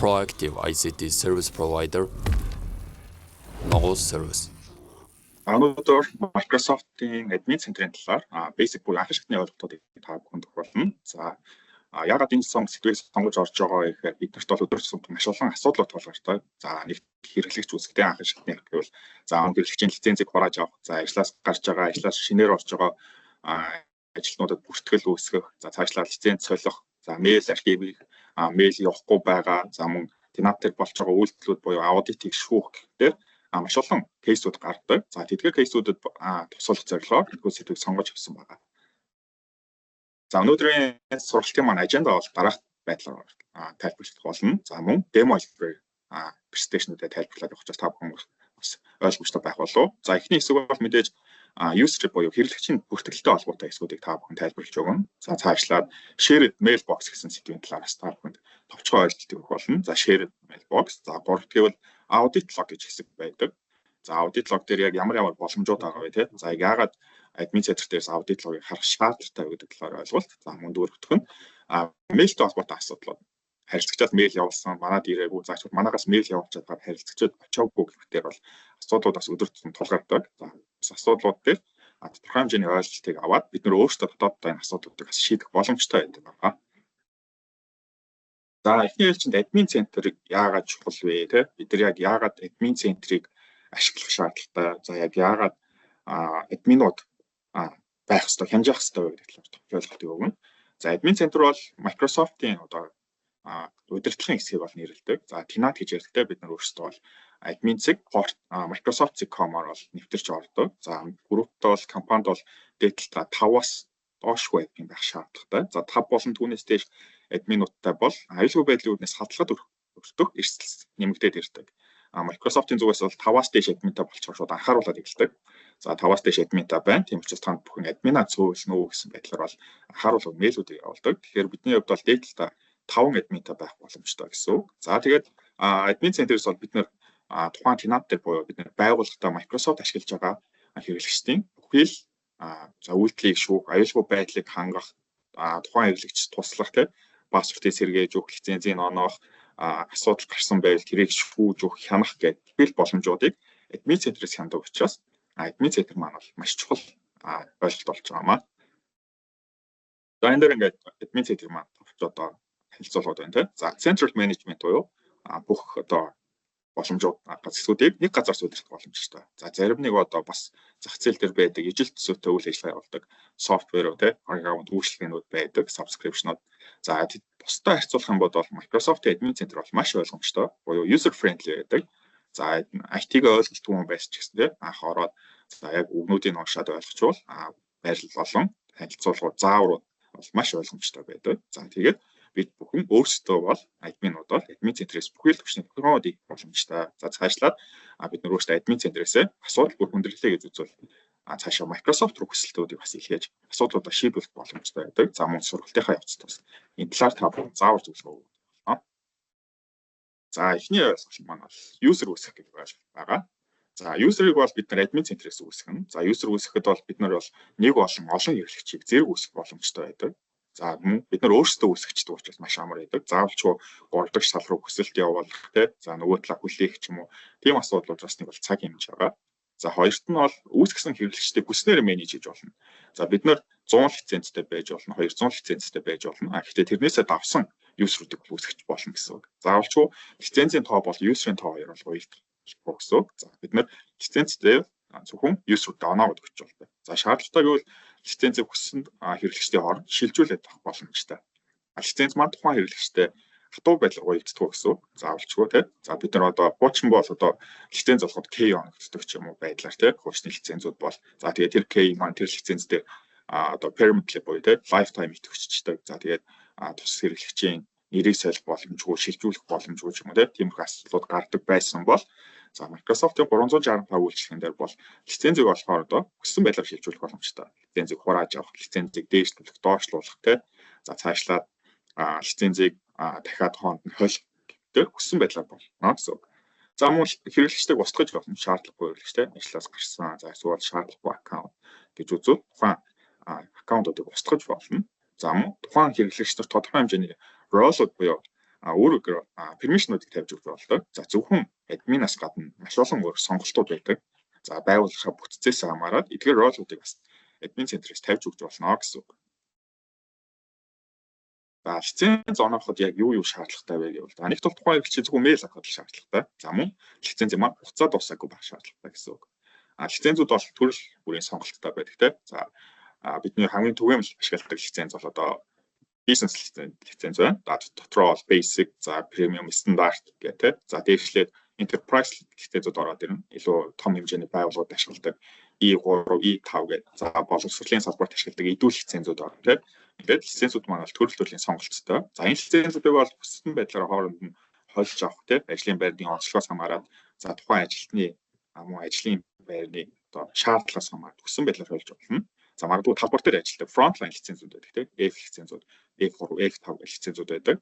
proactive ICT service provider, Nogos service. Өнөөдөр Microsoft-ийн admin центрийн талаар basic буюу анхны шатны ойлголтуудыг та бүхэнд өгөх болно. За яагаад энэ сэдвийг сонгож орж байгаа гэхээр биднэрт бол өдөржингөө маш олон асуудлууд тулгардаг. За нэг хэрэглэгч үүсгэхдээ анхны шатны гэвэл за хэрэглэгчийн лицензийг хурааж авах, за ажлаас гарч байгаа, ажлаас шинээр орж байгаа ажилтнуудад бүртгэл үүсгэх, за цаашлаад лиценз солих, за мэйл архивыг мэйл явахгүй байгаа, за мөн tenant-ээр болж байгаа үйлдэлүүд буюу аудитыг шүүх гэхээр маш олон кейсүүд гардаг. За тэдгээр кейсүүдэд тусалах зорилгоор энэ сэдвийг сонгож авсан байна. За өнөөдрийн сургалтын маань аженда бол дараах байдлаар тайлбарлах болно. За мөн демо презентацнуудыг тайлбарлаад явах учраас та бүхэн бас ойлгомжтой байх болов. За эхний хэсэг бол мэдээж user буюу хэрэглэгчийн бүртгэлтэй холбоотой хэсгүүдийг та бүхэн тайлбарлаж өгнө. За цаашлаад shared mailbox гэсэн сэдвийн талаараас та бүхэнд товчхон ойлголтыг өгөх болно. За shared mailbox. За гуравт гэвэл audit log гэж хэсэг байдаг. За audit log дээр яг ямар боломжууд байгаа вэ те? За яагаад админ центр дээрс audit log-ыг харах шаардлагатай вэ гэдэг талаар ойлголт. За мөн дөрөвдөх нь мэйлтэй холбоотой асуудлууд. Харилцагчаас мэйл явуулсан, манад ирээгүй, заачгүй манагаас мэйл явуулж чадгаад харилцагчид очоогүй гэхээр бол асуудлууд бас өдөр тутмын тулгардаг. За асуудлууд дээр тодорхой хэмжээний ойлголтыг аваад бид нөр өөрсдөө дотооддоо энэ асуудлуудыг бас шийдэх боломжтой байдаг байна. За эхний ээлжинд админ центрийг яагаад чухал вэ те? Бид нар яг яагаад админ центрийг ашиглах шаардлагатай? За яг яагаад админууд байх ёстой, хянжих ёстой вэ гэдэг талаар товчлолтыг өгнө. За админ центр бол Microsoft-ийн одоо удирдлагын хэсгийг бол нэрлэдэг. За tenant гэж ярьдагтай бид нар өөрсдөө бол админ цэг порт Microsoft цэг.com-оор бол нэвтэрч ордог. За групптэй бол компанид бол дээдлэлтаа 5-аас доошгүй админ байх шаардлагатай. За 5 болон түүнээс дээш админуудтай бол аюулгүй байдлын үүднээс хадгалаад өртөх эрсдэл нэмэгдээд ирдэг. Microsoft-ийн зүгээс бол 5-аас дээш админтай болчихоор шууд анхааруулад эхэлдэг. За 5-аас дээш админтай байна. Тийм учраас танд бүхэн админаа зөөлнө үү гэсэн байдлаар бол анхааруулгын мэйлүүдийг явуулдаг. Тэгэхээр бидний хувьд бол дээдлэлтаа 5 админтай байх боломжтой гэсэн үг. За тэгээд админ центрээс бол бид нэр тухайн tenant дээр буюу бид нэр байгууллагатай Microsoft ашиглаж байгаа хэрэглэгчдийн бүхий л за үйлдэлийг шүүх, аюулгүй байдлыг хангах, тухайн хэрэглэгч туслах те пассвортыг сэргээж өгөх, лицензийг оноох, асуудал гарсан байвал тэрийг шүүж өгөх, хянах гэдэг бүхий л боломжуудыг админ центрээс хяндаг учраас админ центр маань бол маш чухал ойлголт болж байгаа маа. За энэ дээр ингээд админ центр маань одоо хэлцүүлээд байна те. За central management буюу бүх одоо боломжууд хэсгүүдийг нэг газар суулгах боломжтой. За зарим нэг одоо бас зах зээл дээр байдаг ижил төсөөтэй үйл ажиллагаа явуулдаг софтвероо те аккаунт үйлчлэгнүүд байдаг, subscription-ууд. За бусдаа харьцуулах юм бол Microsoft-ийн админ центр бол маш ойлгомжтой буюу user friendly байдаг. За IT-г ойлгомжтой хүн байсан ч гэсэн те анх ороод за яг үгнүүдийг уншаад ойлгочвол байрлал болон танилцуулгууд зааврууд бол маш ойлгомжтой байдаг. За тэгээд бид бүхэн өөрсдөө бол админууд бол админ центрээс бүхий л төвчний програмуудыг боломжтой. За цаашлаад бид нар өөрсдөө админ центрээс асуудал бүр хүндрэлээ гэж үзвэл цаашаа Microsoft руу хүсэлтүүдийг бас илгээж асуудлуудаа шийдвэрлэх боломжтой байдаг. За мөн сургалтынхаа явцад бас энэ талаар та бүхэн заавар зөвлөгөө өгөх болно. За эхний ойлголт маань бол user үүсгэх гэдэг байгаа. За user-ыг бол бид нар админ центрээс үүсгэн. За user үүсгэхэд бол бид нар бол нэг олон хэрэглэгчийг зэрэг үүсгэх боломжтой байдаг. За мөн бид нар өөрсдөө үүсгэждэг учраас маш амар байдаг. Заавалчгүй 3 дахь сал руу хүсэлт явуулах те. За нөгөө талаа хүлээх ч юм уу. Тийм асуудлууд бас нэг бол цаг хэмжиж байгаа. За хоёрт нь бол үүсгэсэн хэрэглэгчдийг хүснээр менеж хийж болно. За бид нар 100 лицензтэй байж болно, 200 лицензтэй байж болно. Гэхдээ тэрнээсээ давсан юусруудыг үүсгэж болно гэсэн үг. Заавалчгүй лицензийн тоо бол юусрын тоо хоёр бол уялдах гэсэн үг. За бид нар лицензтэй зөвхөн юусруудаа оноо өгч болдог. За шаардлагатай гэвэл лицензийг хүссэн хэрэглэгчдийн хооронд шилжүүлээд авах боломжтой. Лиценз маань тухайн хэрэглэгчтэй хатуу байдлаар уялддаг гэсэн. Заавалчгүй те. За бид нар одоо хуучин бол одоо лиценз олоход K оногддог ч юм уу байдлаар те. Хуучны лицензүүд бол за тэгээд тэр K маань тэр лиценз дээр одоо permanently буюу те lifetime идэвхжчихдэг. За тэгээд тус хэрэглэгчийн нэрийг солих боломжгүй, шилжүүлэх боломжгүй ч юм уу те. Тиймэрхүү асуудлууд гардаг байсан бол за Microsoft-ийн 365 үйлчлэгэн дээр бол лицензийг олохоор одоо хүссэн байдлаар шилжүүлэх боломжтой. Лицензийг хурааж авах, лицензийг дээшлүүлэх, доошлуулах те. За цаашлаад лицензийг дахиад хоонд нь холих гэдэг хүссэн байдлаар болно гэсэн үг. За мөн хэрэглэгчдийг устгаж болно шаардлагагүй хэрэглэгчтэй ажлаас гарсан, за эсвэл шаардлагагүй аккаунт гэж үзвэл тухайн аккаунтуудыг устгаж болно. За мөн тухайн хэрэглэгчдэр тодорхой хэмжээний ролууд буюу өөрөөр permission-уудыг тавьж өгч болдог. За зөвхөн админаас гадна маш олон өөр сонголтууд байдаг. За байгууллагын бүтцээс хамаарат эдгээр ролуудыг бас админ центрээс тавьж өгч болно гэсэн үг. За лиценз онооход яг юу шаардлагатай вэ гэвэл нэг тул тухайн хэрэглэгчийн зөвхөн мэйл авахд шаардлагатай. За мөн лицензийн маань хугацаа дуусаагүй байх шаардлагатай гэсэн үг. Лицензүүд бол төрөл бүрийн сонголттой байдаг те. За бидний хамгийн түгээмэл ашигладаг лиценз бол одоо бизнес лиценз байна. Дотроо бол basic, за премиум, стандарт гэх те. За дээшлээд enterprise лицензүүд ороод ирнэ. Илүү том хэмжээний байгууллагууд ашигладаг E3, E5 гэх за боловсролын салбарт ашигладаг эдүүл лицензүүд орно те. Ингээд лицензүүд маань төрөл төрлийн сонголттой. За энэ лицензүүдийг бол бүсдэн байдлаар хооронд нь холж авах те. Ажлын байрны онцлогоос хамаарат за тухайн ажилтны мөн ажлын байрны одоо шаардлагаас хамаарат бүсдэн байдлаар холж болно. За магадгүй талбар дээр ажилладаг frontline лицензүүд байдаг те. F лицензүүд, F3, F5 гэх лицензүүд байдаг.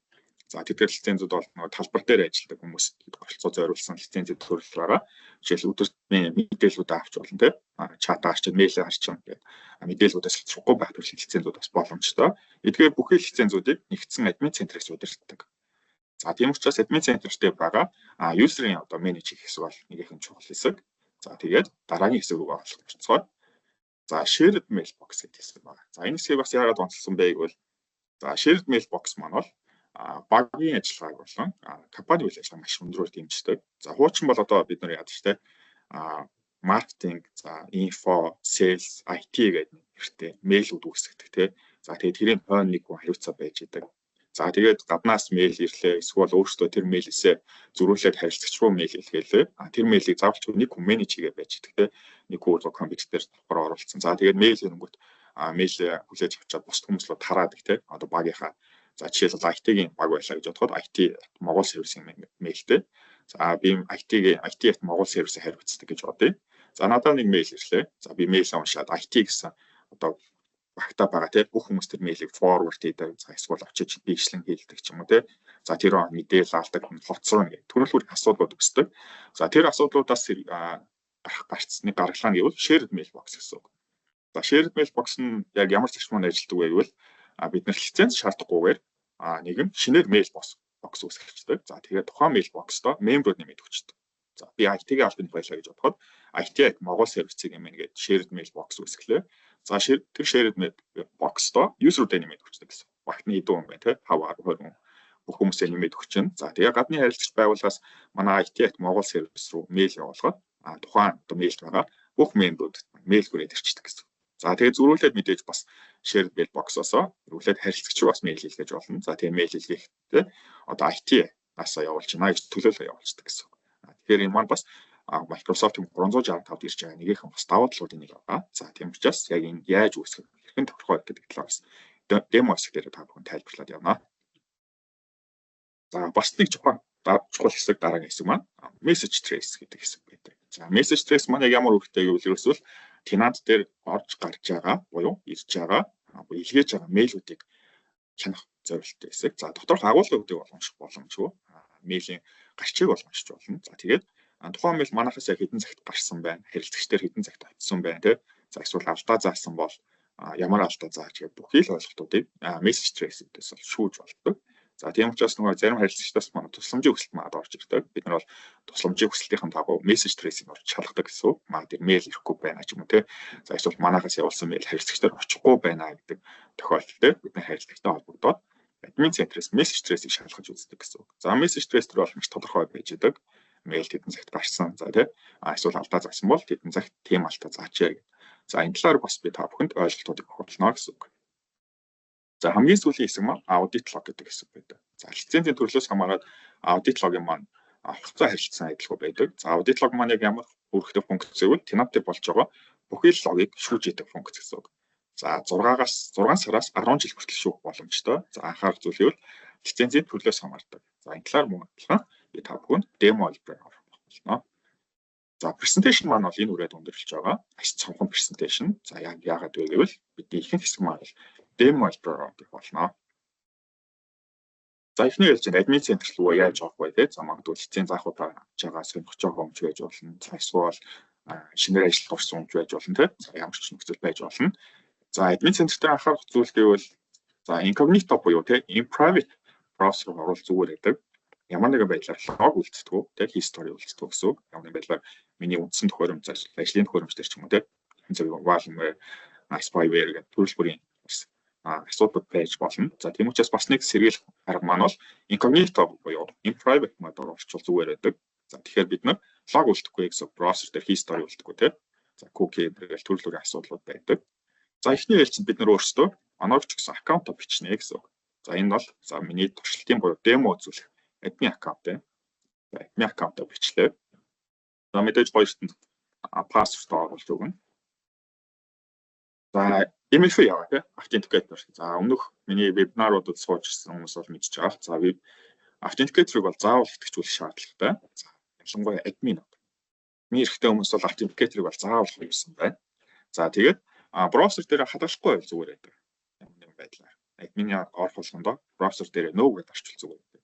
За тэдгээр лицензүүд бол нөгөө талбар дээр ажилладаг хүмүүст голцоо зориулсан лицензүүд төрөл байгаа. Жишээл өдөртний мэдээллүүд авч болно те. Чатаа харчин, мэйлээ харчин гэдэг мэдээллүүдээс хэлцэхгүй байх төрлийн лицензүүд бас боломжтой. Эдгээр бүхий лицензүүдийг нэгдсэн админ центрээс удирддаг. За тийм учраас админ центртэй байгаа user-ийн одоо менеж хийх хэсэг бол нэгэн чухал хэсэг. За тэгээд дараагийн хэсэг рүү орцгоё. За shared mailbox гэдэг хэсэг байна. За энэ хэсгийг бас яагаад онцлсан бэ гэвэл за shared mailbox маань бол багийн ажиллагааг болон компани үйл ажиллагаа маш өндрөөр дэмждэг. За хуучин бол одоо бид нар яадаг штэ маркетинг, за инфо, sales, IT гэдэг нэртэй мэйлүүд үүсгдэг тий. За тэгээд тэрийн хойно нэг хүн хариуцаа байж идэг. За тэгээд гаднаас мэйл ирлээ, эсвэл өөрөөсөө тэр мэйлээсээ зөрүүлээд харилцагч руу мэйл илгээлээ. Тэр мэйлийг заавалч нэг хүн менеж хийгээ байж идэг тий. Нэг хүн компьютер дээр давхар оруулсан. За тэгээд мэйл ирэнгүүт мэйл хүлээж авчаад бусд хүмүүс руу тараадаг тий. Одоо багийнхаа за жишээлбэл IT-ийн баг байлаа гэж бодоход IT Монгол сервисийн мэйлтэй. За би IT Монгол сервисээр хариуцдаг гэж бодъё. За надад нэг мэйл ирлээ. За би мэйлээ уншаад IT гэсэн одоо багтаа байгаа тий бүх хүмүүс тэр мэйлийг forward хийдэг. За эсвэл очиж бичлэн хийлдэг ч юм уу тий. За тэр мэдээлэл авдаг хоцроо нэг төрөл бүрийн асуудлууд үүсдэг. За тэр асуудлуудаас гарцсны гаргалгаа нь гэвэл shared mailbox гэсэн үг. За shared mailbox нь яг ямар зарчмаар ажилладаг вэ гэвэл бид нар лиценз шаардахгүйгээр нэгэн шинээр mailbox үүсгэждэг. За тэгээд тухайн mailbox-доо мемберүүд нэмээд өгчдөг. За би IT-ийн албанд байлаа гэж бодоход IT Монгол сервисийг юм ингээд shared mailbox үүсгэлээ. За тэр shared mailbox-доо user-уудаа нэмээд өгчдөг гэсэн. Багтны хэдэн хүн байна те 5 10 бүх хүмүүсээ нэмээд өгчин. За тэгээд гадны харилцагч байгууллагаас манай IT Монгол сервис рүү мэйл явуулгаад тухайн одоо мэйлд байгаа бүх мемберүүд мэйл хүрээд ирчихдэг гэсэн. За тэгээд зөрүүлээд мэдээж бас shared mailbox-оос зөрүүлээд харилцагч руу бас мэйл хийлгэж болно. За тэгээд мэйл хийлгэхдээ одоо IT-аас явуулж байна гэж төлөөлөл явуулдаг гэсэн. Тэгэхээр энэ маань бас Microsoft-ийн 365-д ирж байгаа нэгэн бас даваа талуудын нэг байгаа. За тийм учраас яг энэ яаж үүсгэх хэрхэн тодорхой гэдэг талаас демо хэсгээр та бүхэн тайлбарлаад явна. За бас нэг чухал хэсэг дараагийн хэсэг маань message trace гэдэг хэсэг байдаг. За message trace маань яг ямар үүрэгтэй гэвэл ерөөсөө тенант дээр орж гарч байгаа буюу ирж байгаа илгээж байгаа мэйлүүдийг хянах зорилттой хэсэг. За доторх агуулгуудыг уламжих боломжгүй. Мэйлийн гарчийг уламжиж болно. За тэгээд тухайн мэйл манайхаас яг хэдэн цагт гарсан байна, харилцагчдэр хэдэн цагт очсон байна тий. За эсвэл алдаа заасан бол ямар алдаа зааж гэдэг бүхий л ойлголтуудыг message trace-ээс бол шүүж болдог. За тийм учраас нөгөө зарим харилцагчдаас манай тусламжийн хүсэлт маад орж ирдэг. Бид нар бол тусламжийн хүсэлтийн дагуу message trace-ийг орж шалгадаг гэсэн. Маа тэр мэйл ирэхгүй байна ч юм уу тий. За эсвэл манайхаас явуулсан мэйл харилцагчдаар очихгүй байна гэдэг тохиолдолд бидний харилцагчтай холбогдоод админ центрээс message trace-ийг шалгаж үздэг гэсэн. За message trace төр бол маш тодорхой байж идэг. Мэйл хэдэн цагт гарсан за тий. Эсвэл алдаа заасан бол хэдэн цагт тийм алдаа заачаа гэдэг. За энэ талаар бас би та бүхэнд ойлголтуудыг өгөх болно гэсэн үг. За хамгийн сүүлийн хэсэг маань audit log гэдэг хэсэг байдаг. За лицензийн төрлөөс хамаарат audit log-ын маань хугацаа харилцсан адилхан байдаг. За audit log маань яг ямар үүрэгтэй функц гэвэл тенанттэй болж байгаа бүхий л логыг шүүж идэг функц гэсэн үг. За 6 сараас 10 жил хүртэл шүүх боломжтой. За анхаарах зүйл нь лицензийн төрлөөс хамаардаг. За энэ талаар мөн адилхан би та бүхэнд демо хэлбэрээр орох болно. За presentation маань бол энэ үрээд өндөрлөж байгаа. Маш цонхон presentation. За яагаад вэ гэвэл бидний ихэнх хэсэг маань демо хэлбэрээр орох болно. За эхний хэлж админ центр руу яаж авах вэ те? За магадгүй лиценз авахудаа авч байгаа сонирхож байгаа хүмүүс байж болно. За эсвэл шинээр ажиллах орсон хүмүүс байж болно те? За ямар ч нөхцөл байж болно. За админ центрт анхаарах зүйл гэвэл за incognito буюу те in private браузер руу оруулах зүгээр байдаг. Ямар нэгэн байдлаар лог үлддэг үү, тэг history үлддэг гэсэн. Ямар нэгэн байдлаар миний үндсэн төхөөрөмж ажлын төхөөрөмж дээр ч юм уу тэг. Valmware, spyware гэх төрөл бүрийн асуудал байж болно. За тийм учраас бас нэг сэргийлэх арга маань бол incognito буюу in private mode-оор орчуул зүгээр байдаг. За тэгэхээр бид нар лог үлдэхгүй гэсэн браузер дээр history үлдэхгүй тийм. За cookie гэх төрөл бүрийн асуудлууд байдаг. За эхний хэлцэнд бид нар өөрсдөө оногч гэсэн аккаунтаа бичнэ гэсэн. За энэ бол за миний туршилтын буюу демо үзүүлэх admin аккаунт тийм. За admin аккаунтаа бичлээ. За мэдээж хоёрт password оруулж өгнө. За MFA яваа тийм authenticator. За өмнөх миний вебинаруудад сууж ирсэн хүмүүс бол мэдж байгаа. За authenticator-ыг бол заавал идэвхжүүлэх шаардлагатай. За ялангуяа admin. Миний эрхтэй хүмүүс бол authenticator-ыг бол заавал хувьсан байна. За тэгээд браузер дээр хадгалахгүй байл зүгээр байдаг. Ямар нэгэн байдлаар. Admin-ий орох болгондоо браузер дээр no гэдээ орчуул зүгээр байдаг.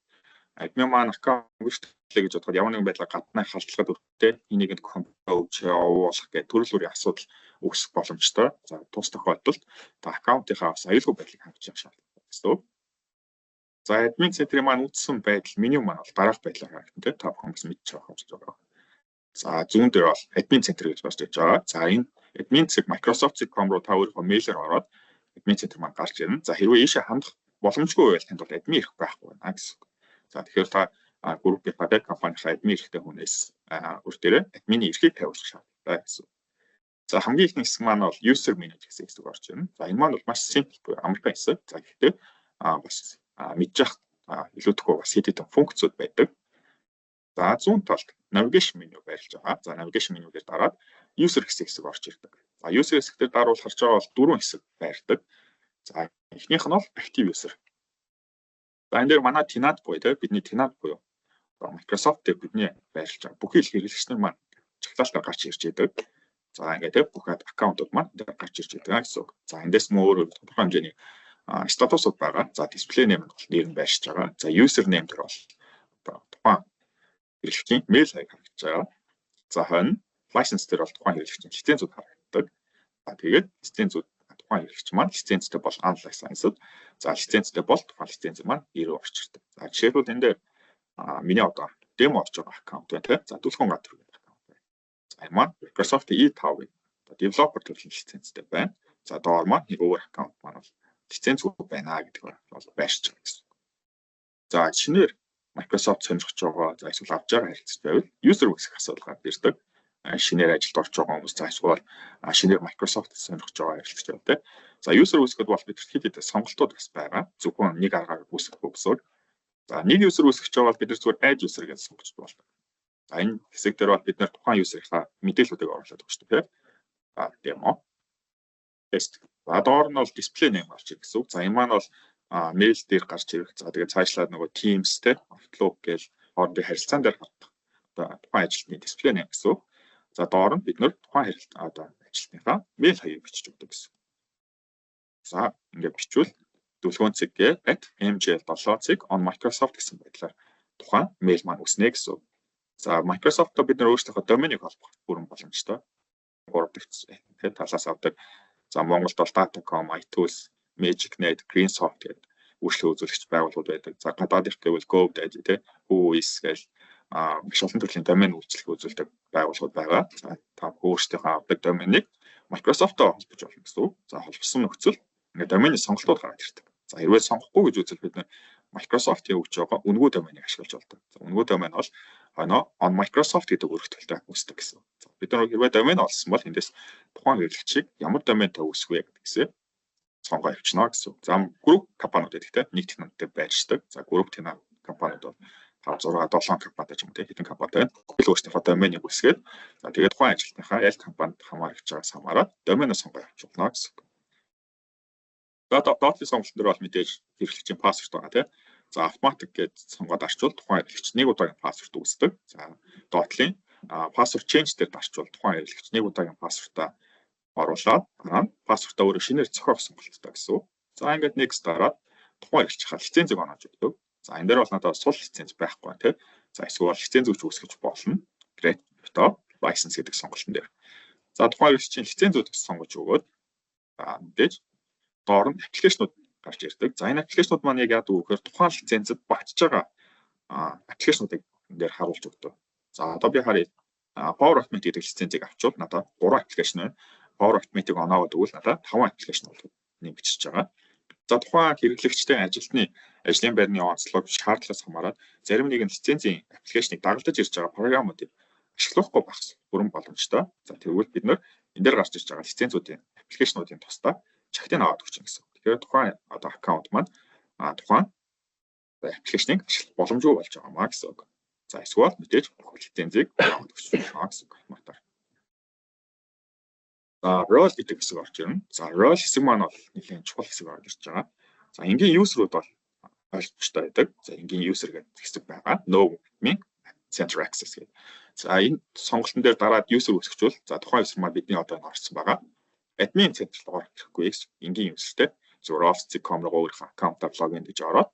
Admin маань аккаунт үүсгэлээ гэж бодоход ямар нэгэн байдлаар гаднаа халтлагад өртөө энийг нь compose явуулах гэх төрөл бүрийн асуудал үүсэх боломжтой. За тус тохиолдолд аккаунтынхаа аюулгүй байдлыг хангах шаардлагатай гэсэн. За admin центрийн маань үүссэн байдал меню маань бол дараах байдлаар харагдана. Та бүхэн бас мэдж байгаа. За зүүн дээр бол admin центр гэж бас хийж байгаа. За энэ admin цэг Microsoft.com руу та өөрийнхөө мэйлээр ороод admin центр маань гарч ирнэ. За хэрвээ ийшээ хандах боломжгүй байвал танд бол admin ирэх байхгүй байна гэсэн. За тэгэхээр та группийнхаа компанийнхаа admin хэрэгтэй хүнээс өөр дээрээ admin-ийн эрхийг тавиулах шаардлагатай гэсэн. За хамгийн ихний хэсэг маань бол user manager гэсэн хэсэг орж ирнэ. За энэ маань бол маш simple буюу амархан хэсэг. За гэхдээ бас мэдж явах илүүдэхгүй бас хэд хэдэн функцүүд байдаг. За зүүн талд navigation menu байрлаж байгаа. За navigation menu дээр дараад user гэсэн хэсэг орж ирдэг. За user хэсгээр даруул харж байгаа бол дөрвөн хэсэг байрдаг. За эхнийх нь бол active user. За энэ дээр манай tenant буюу бидний tenant буюу Microsoft дээр бидний байрлаж байгаа бүхий л хэрэглэгчнэр маань чагтаалтаар гарч ирж байдаг. За ингээд бүх аккаунтууд маань гарч ирж байгаа гэсэн үг. За эндээс мөн өөр тодорхой хэмжээний статусууд байгаа. За display name бол нэр нь байршиж байгаа. За user name дээр бол тухайн хэрэглэгчийн mail хаяг харагдаж байгаа. За хойно license дээр бол тухайн хэрэглэгчийн лицензүүд харагддаг. За тэгээд лицензүүд тухайн хэрэглэгч маань лицензтэй бол unlicensed. За лицензтэй бол тухайн лиценз маань ирүү орчирдаг. За жишээлбэл энэ дээр миний одоо демо орж байгаа аккаунт байна тийм. За дүүлхэн гадар гэдэг аккаунт байна. За энэ маань Microsoft E5-ийн developer төрлийн лицензтэй байна. За доор маань нэг өөр аккаунт маань бол лицензгүй байна гэдэг бол байршиж байгаа гэсэн. За шинээр Microsoft сонирхож байгаа за эсвэл авч байгаа хэрэгцээ байвал user үсэх асуудал гарч ирдэг. Шинээр ажилд орж байгаа хүмүүс за эсвэл шинээр Microsoft сонирхож байгаа хэрэгцээ байна тийм. За user үсгэд бол бид хэд хэдэн сонголтууд бас байгаа. Зөвхөн нэг аргаар үсгэхгүй гэсэн. За нэг user үсгэж байгаа бол бид зүгээр add user гэж сонгож болдог. За энэ хэсэг дээр бол бид тухайн user-ийнхаа мэдээллүүдийг оруулаад өгч тийм. Demo тест. За доор нь бол display name гарч ирэх гэсэн үг. За энэ маань бол mail дээр гарч ирэх. За тэгээд цаашлаад нөгөө Teams те Outlook гэл хоорондын харилцаан дээр гардаг. Одоо тухайн ажилтны display name гэсэн үг. За доор нь бид тухайн одоо ажилтныхаа mail хаягийг бичиж өгдөг гэсэн. За ингээд бичвэл дүлгөөн цэгээ @mgl7 on Microsoft гэсэн байдлаар тухайн mail маань үснэ гэсэн. За Microsoft-то бид нар өөрсдийнхөө доменийг холбох бүрэн боломжтой. 3 дахь талаас авдаг. За Монголд бол Data.com, iTools, MagicNet, Greensoft гэдэг үйлчлэг үзүүлэгч байгууллагууд байдаг. За гадаадынх гэвэл GoDaddy те Whois гэл маш олон төрлийн домен үйлчлэг үзүүлдэг байгууллагууд байгаа. За та өөрсдийнхөө авдаг доменийг Microsoft-оор холбож болно гэсэн үг. За холбосон нөхцөл ингээд доменийн сонголтууд гараад ирдэг. За хэрвээ сонгохгүй гэж үзвэл бид Microsoft-ийн өгч байгаа үнэгүй доменийг ашиглаж болдог. За үнэгүй домен бол on Microsoft гэдэг өргөтгөлтэй үүсдэг гэсэн. За бид нар хэрвээ домен олсон бол эндээс тухайн хэрэглэгчийг ямар доментэй үүсгэх вэ гэдгээс сонгоо явуулна гэсэн. За групп компаниуд гэдэг те нэг технологитой байршдаг. За групп технологи компаниуд бол 5 6 7 компанитай ч юм уу те хэдэн компанитай байна. Бүхэл өөрсдийнхөө доменийг үүсгээд за тэгээд тухайн ажилтныхаа аль компанид хамаарч байгаас хамаарат доменоо сонгоо явуулна гэсэн. Dot-ийн сонголт дээр бол мэдээж хэрэглэгчийн пассворд байгаа тийм. За автоматик гэж сонгоод арчвал тухайн хэрэглэгч нэг удаагийн пассворд үүсдэг. За Dot-ийн пассворд change дээр дарчвал тухайн хэрэглэгч нэг удаагийн пассвортаа оруулаад пассвортаа өөрөө шинээр зохиох сонголттой гэсэн. За ингээд next дараад тухайн хэрэглэгчийн лицензийг оноож өгдөг. За энэ дээр бол надад сул лиценз байхгүй тийм. За эсвэл лиценз өгч үүсгэж болно. Create license гэдэг сонголтын дээр. За тухайн хэрэглэгчийн лицензүүдийг сонгож өгөөд за мэдээж доор нь аппликейшнууд гарч ирдэг. За энэ аппликейшнууд маань яг яадаг вэ гэхээр тухайн лицензэд багтж байгаа аппликейшнуудыг энэ дээр харуулж өгдөг. За одоо би харъя. Power Automate гэдэг лицензийг авчвал надад 3 аппликейшн байна. Power Automate-ыг оноод өгвөл надад 5 аппликейшн нэмэгдэж байгаа. За тухайн хэрэглэгчтэй ажилтны ажлын байрны онцлог шаардлагаас хамаарат зарим нэгэн лицензийн аппликейшнийг дагалдаж ирж байгаа програмуудыг ашиглахгүй байх бүрэн боломжтой. За тэгвэл бид нэр энэ дээр гарч ирж байгаа лицензүүдийн аппликейшнуудын тусдаа чагтыг аваад өгч гэсэн. Тэгэхээр тухайн одоо аккаунт маань тухайн аппликейшнийг ашиглах боломжгүй болж байгаа маа гэсэн үг. За эсвэл мэдээж лицензийг аваад өгч байгаа гэсэн үг матар. За role гэдэг хэсэг орж ирнэ. За role хэсэг маань бол нэлээд чухал хэсэг орж ирж байгаа. За энгийн user-ууд бол ойлгомжтой байдаг. За энгийн user гэдэг хэсэг байгаа. No admin center access гэдэг. За энэ сонголтын дээр дараад user үүсгэжүүл за тухайн user маань бидний одоо орсон байгаа. Admin center руу орох хэрэггүй энгийн user-тэй зөвхөн office.com руу өөрийнхөө аккаунтаар логин гэж ороод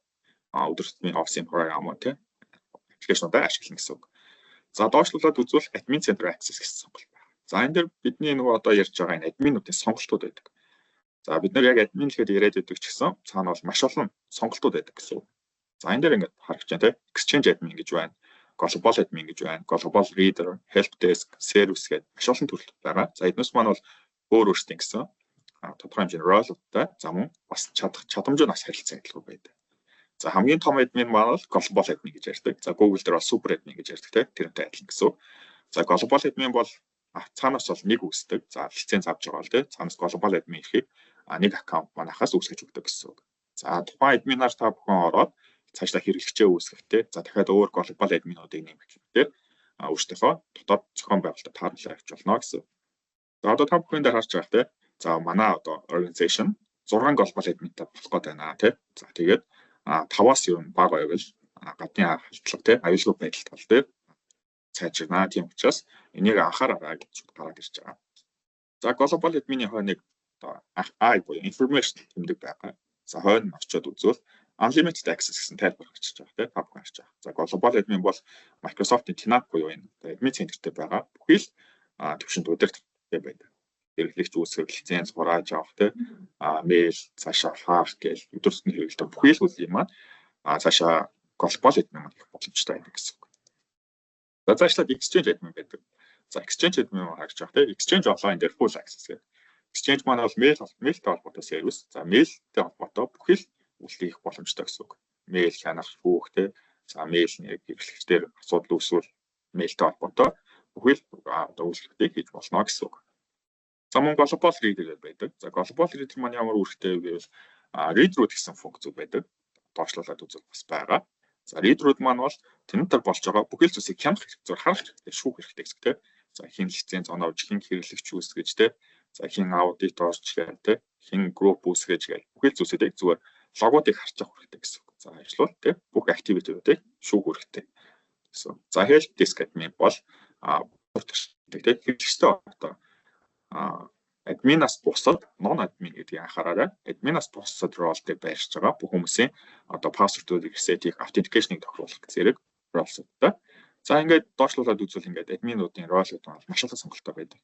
өдөр тутмын office-ийн програм те аппликейшнуудаа ашиглана гэсэн үг. За доошлуулад үзвэл admin center access гэсэн сонголт байна. За энэ дээр бидний нөгөө одоо ярьж байгаа энэ админуудын сонголтууд байдаг. За бид нар яг админ гэхэд яриад байдаг ч гэсэн цаана бол маш олон сонголтууд байдаг гэсэн үг. За энэ дээр ингээд харагч байна те exchange admin гэж байна. Global admin гэж байна. Global reader, help desk, service гэдэг маш олон төрөл байгаа. За эднээс маань бол өөр өөрсдийн гэсэн тодорхой хэмжээний role-уудтай за мөн бас чадамжууд бас харилцан адилхан байдаг. За хамгийн том admin маань бол global admin гэж ярьдаг. За Google дээр бол super admin гэж ярьдаг те тэрнтэй адилхан гэсэн үг. За global admin бол цаанаас бол нэг үүсдэг. За лиценз авч байгаа л тий. Цаанаас global admin ихийг нэг аккаунт манахаас үүсгэж өгдөг гэсэн үг. За тухайн админаар та бүхэн ороод цаашдаа хэрэглэгчээ үүсгэхдээ за дахиад өөр global admin-уудыг нэмэхдээ өөрсдийнхөө дотоод зохион байгуулалтад тааруулж авч болно гэсэн. За одоо та бүхэн дээр харж байгаа тий. За манай одоо organization 6 global admin-тай болох гээд байна тий. За тэгээд 5-аас юу бага байвал гадны халдлага тий аюулгүй байдалд бол тий цаашаа тийм учраас энийг анхаараа гэж гараад ирж байгаа. За global admin-ийн хойныг одоо I буюу information тэмдэг байгаа. За хойно очиод үзвэл unlimited access гэсэн тайлбар гарч байгаа тийм та бүхэн харж байгаа. За global admin бол Microsoft-ийн TNAP буюу энэ admin центртэй байгаа. Бүхий л төвшөнд удирдахтай байдаг. Хэрэглэгч үүсгэх лиценз хурааж авах тийм мэйл цаашаа хаах гээл өдөр тутмын хэрэглэлтэй бүхий л үйл юм маань цаашаа global admin их боломжтой байдаг гэсэн. За цаашлаад exchange admin байдаг. За exchange admin харж байгаа тийм exchange online дээр full access гэдэг. Exchange маань бол мэйлтэй холбоотой сервис. За мэйлтэй холбоотой бүхий л үйлдэл хийх боломжтой гэсэн үг. Мэйл хянах, шүүх тийм. За мэйл нэг хэрэглэгчдэр асуудал үүсвэл мэйлтэй холбоотой бүхий л одоо үйлчлэгтэй хийж болно гэсэн үг. За мөн global reader байдаг. За global reader маань ямар үүрэгтэй вэ гэвэл reader-ууд гэсэн функц байдаг. Доошлуулад үзвэл бас байгаа. За reader-ууд маань бол тэнцвэр болж байгаа бүхий л зүйлсийг хянах хэрэгтэй, харах хэрэгтэй, шүүх хэрэгтэй гэсэн тийм. За хин лиценз оноож, хин хэрэглэгч үүсгэж тийм. За хин аудит орж гээл тийм. Хин групп үүсгэж гээл бүхий л зүйлсүүдийг зүгээр логуудыг харж авах хэрэгтэй гэсэн. За ажлууд тийм. Бүх activity-уудыг шүүх хэрэгтэй гэсэн. За help desk admin бол тийм хэрэглэгчтэй одоо админаас бусад non admin гэдгийг анхаараарай. Админаас бусад ролтэй байршиж байгаа бүх хүмүүсийн одоо пассвордуудыг reset хийх, authentication-ыг тохируулах зэрэг ролсуудтай. За ингээд доошлуулад үзвэл ингээд админуудын ролууд бол маш олон сонголттой байдаг.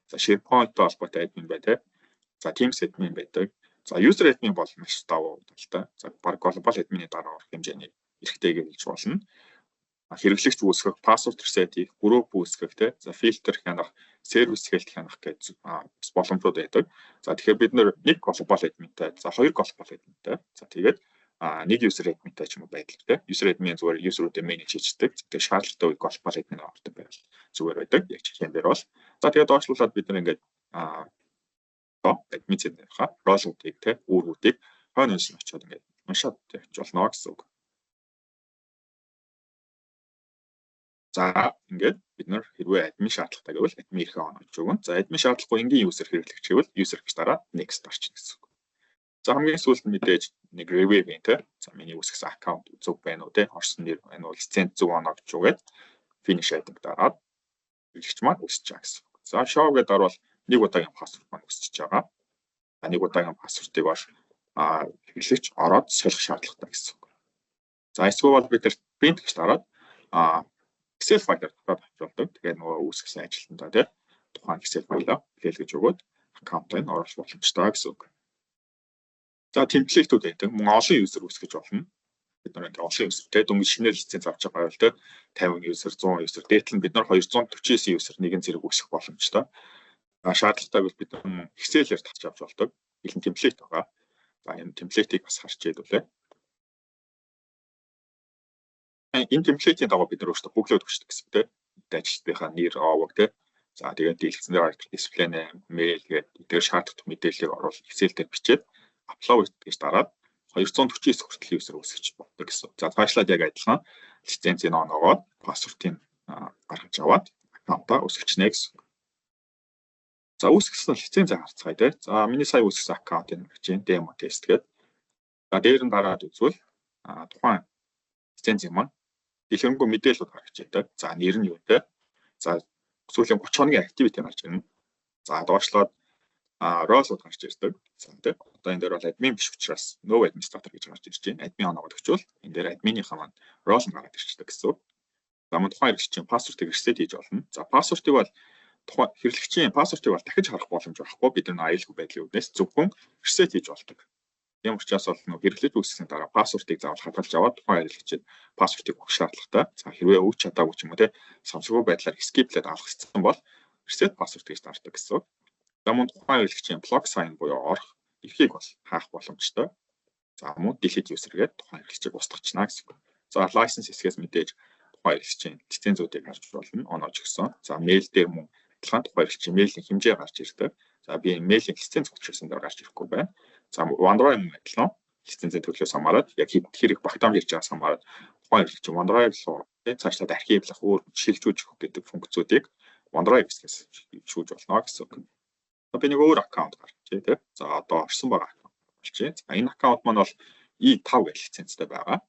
За SharePoint-тэй холбоотой админ байдаг. За Teams admin байдаг. За user admin бол маш давуу талтай. За баг global admin-ийн дараа орох хэмжээний эрхтэйг хэлж болно. Хэрэглэгч үүсгэх, пассворд reset хийх, групп үүсгэх тийм. За фильтр хянах, сервис хэлт хянах гэж боломжууд байдаг. За тэгэхээр бид нэг global admin-тай, за хоёр global admin-тай. За тэгээд нэг user admin-тай ч юм уу байдал тийм. User admin зүгээр user-уудыг manage хийдэг. Тэгээд шаардлагатай үед global admin ордог байвал зүгээр байдаг. Яг жишээн дээр бол. За тэгээд доошлуулад бид ингээд admin цэнтрийнхаа ролуудыг тийм үүргүүдийг хойно нь очиод ингээд уншаад явж болно гэсэн үг. За ингээд бид нар хэрвээ admin шаардлагатай гэвэл admin эрхээ оноож өгнө. За admin шаардлагагүй энгийн user хэрэглэгч гэвэл user гэж дараа next орчихно гэсэн үг. За хамгийн сүүлд мэдээж нэг review гэх тийм. За миний үүсгэсэн аккаунт зөв байна уу тийм. Орсон нэр энэ бол лиценз зөв оноож өгөөд finish гэдэг дараад хэрэглэгч маань үүсэж байгаа гэсэн үг. За show гэдэг орвол нэг удаагийн пассворд маань үүсэж байгаа. За нэг удаагийн пассвортыг бол хэрэглэгч ороод солих шаардлагатай гэсэн үг. За эсвэл бид тэр print гэж дараад Excel файлаар татаад авчулдаг. Тэгээд нөгөө үүсгэсэн ажилтнаа тийм тухайн Excel файлаа хэлж өгөөд аккаунтыг оруулах боломжтой гэсэн үг. За темплейтүүд байдаг. Мөн олон user үүсгэж болно. Бид нар ингээ олон userтэй дөнгөж шинээр лиценз авч байгаа бол тэ 50 user, 100 user, дээдл нь бид нар 249 user нэгэн зэрэг үүсгэх боломжтой. Шаардлагатай бол бид нар Excel-ээр татж авч болдог. Илэн темплейт байгаа. За энэ темплейтийг бас харж ядуулъя. Энэ темплейтийн дагуу бид нар өөрсдөө бүглөөд өгчдөг гэсэн тийм. Ажилтныхаа нэр, овог тийм. За тэгээд дэлгэцэн дээр дисплей нэм, мэйл гэдэг дээр шаардлагатай мэдээллийг оруулж Excel дээр бичээд upload гэж дараад 249 хүртэл user үүсгэж болдог гэсэн. За цаашлаад яг адилхан лицензийн оноогоод пассвортыг гаргаж аваад аккаунтаа үүсгэжнэ гэсэн. За үүсгэсэн лицензээ харцгаая тийм. За миний сая үүсгэсэн аккаунтыг гаргаж ийн demo test гэдэг. За дээр нь дараад үзвэл тухайн лицензийн маань дэлгэрэнгүй мэдээлэлүүд гаргаж байдаг. За нэр нь юу вэ? За сүүлийн 30 хоногийн activity гарч ирнэ. За доошлоод role-ууд гарч ирдэг. За тийм. Одоо энэ дээр бол admin биш учраас no administrator гэж гарч ирж байна. Admin оноогод өгчвөл энэ дээр admin-ийнхаа маань role нь гараад ирчихдэг гэсэн. За мөн тухайн хэрэглэгчийн пассвортыг reset хийж болно. За пассвортыг бол тухайн хэрэглэгчийн пассвортыг бол дахиж харах боломж байхгүй. Бид нар аюулгүй байдлын үднээс зөвхөн reset хийж болдог. Тийм учраас бол нөх хэрэглэж үүсгэсэн дараа пассвортыг заавал хадгалж аваад тухайн хэрэглэгчид пассвортыг өгөх шаардлагатай. За хэрвээ өгч чадаагүй ч юм уу те самсргүй байдлаар skip-лээд алгацсан бол reset пассворт гэж дарддаг гэсэн. За мөн тухайн хэрэглэгчийн block sign буюу орох эрхийг бол хаах боломжтой. За мөн delete user гэдэг тухайн хэрэглэгчийг устгачна гэсэн. За license хэсгээс мэдээж тухайн хэрэглэгчийн лицензүүдийг харж болно. Оноож өгсөн. За mail дээр мөн адилхан тухайн хэрэглэгчийн мailing хэмжээ гарч ирдэг. За би mailing лиценз хүчирсэн дээр гарч ирэхгүй байна. За OneDrive мөн адилхан лицензийн төлөөс хамаарат яг хэрэг багтаамж хийж байгаас хамаарат тухайн хэрэглэгчийн OneDrive руу цаашлаад архивлах өөр шилжүүлж өгөх гэдэг функцүүдийг OneDrive хэсгээс шүүж болно гэсэн үг. Би нэг өөр аккаунт гаргачих тийм. За одоо орсон байгаа аккаунт болчих. За энэ аккаунт маань бол E5 гэх лицензтэй байгаа.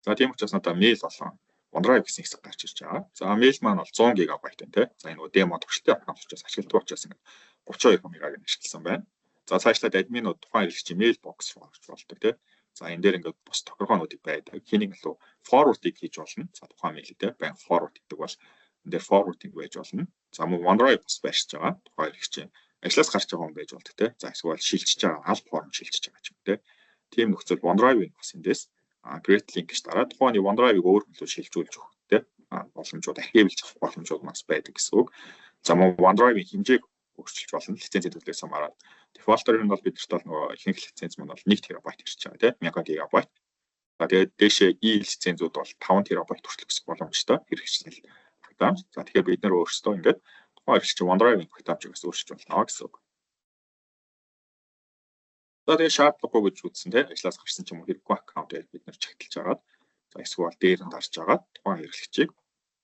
За тийм учраас надаа mail болон OneDrive гэсэн хэсэг гарч ирж байгаа. За mail маань бол 100 GB байна тийм. За энэ демо төгсөлтийн аккаунт учраас ашигладаг учраас ингэ 32 мегагийн ашигласан байна. За цаашлаад админууд тухайн хэрэглэгчийн mailbox руу орж болдог тийм. За энэ дээр ингээд бус тохиргоонуудыг байдаг. Хэнийг илүү forward-ыг хийж болно. За тухайн mail-тэй байн forward гэдэг бол энэ дээр forward-ыг байж болно. За мөн OneDrive бас байршиж байгаа. Тухайн хэрэглэгчийн ажлаас гарч байгаа хүн байж болдог тийм. За эсвэл шилжиж байгаа аль форм шилжиж байгаа ч юм тийм. Тийм нөхцөл OneDrive-ийг бас эндээс create link гэж дараад тухайн OneDrive-ыг өөр хөлөөр шилжүүлж өгөх тийм. Боломжууд архивлж авах боломжууд бас байдаг гэсэн үг. За мөн OneDrive-ийн хэмжээг өөрчилж болно. Лицензийн төлөөс хамаарат дефолтор нь бол бидэрт бол нөгөө ихэнх лиценз маань бол 1 TB ирж байгаа тийм 1000 GB. За тэгээд дээшээ E лицензүүд бол 5 TB хүртэл өсөх боломжтой хэрэгжил багтаамж. За тэгэхээр бид нар өөрсдөө ингээд тухайн хэрэглэгчийн OneDrive-ийн багтаамжийг бас өөрчилж болно гэсэн үг. За тэгээд шаардлагагүй гэж үзсэн тийм ажлаас гарсан ч юм уу хэрэггүй аккаунтыг бид нар чагталж агаад за эсвэл дээр нь дарж агаад тухайн хэрэглэгчийг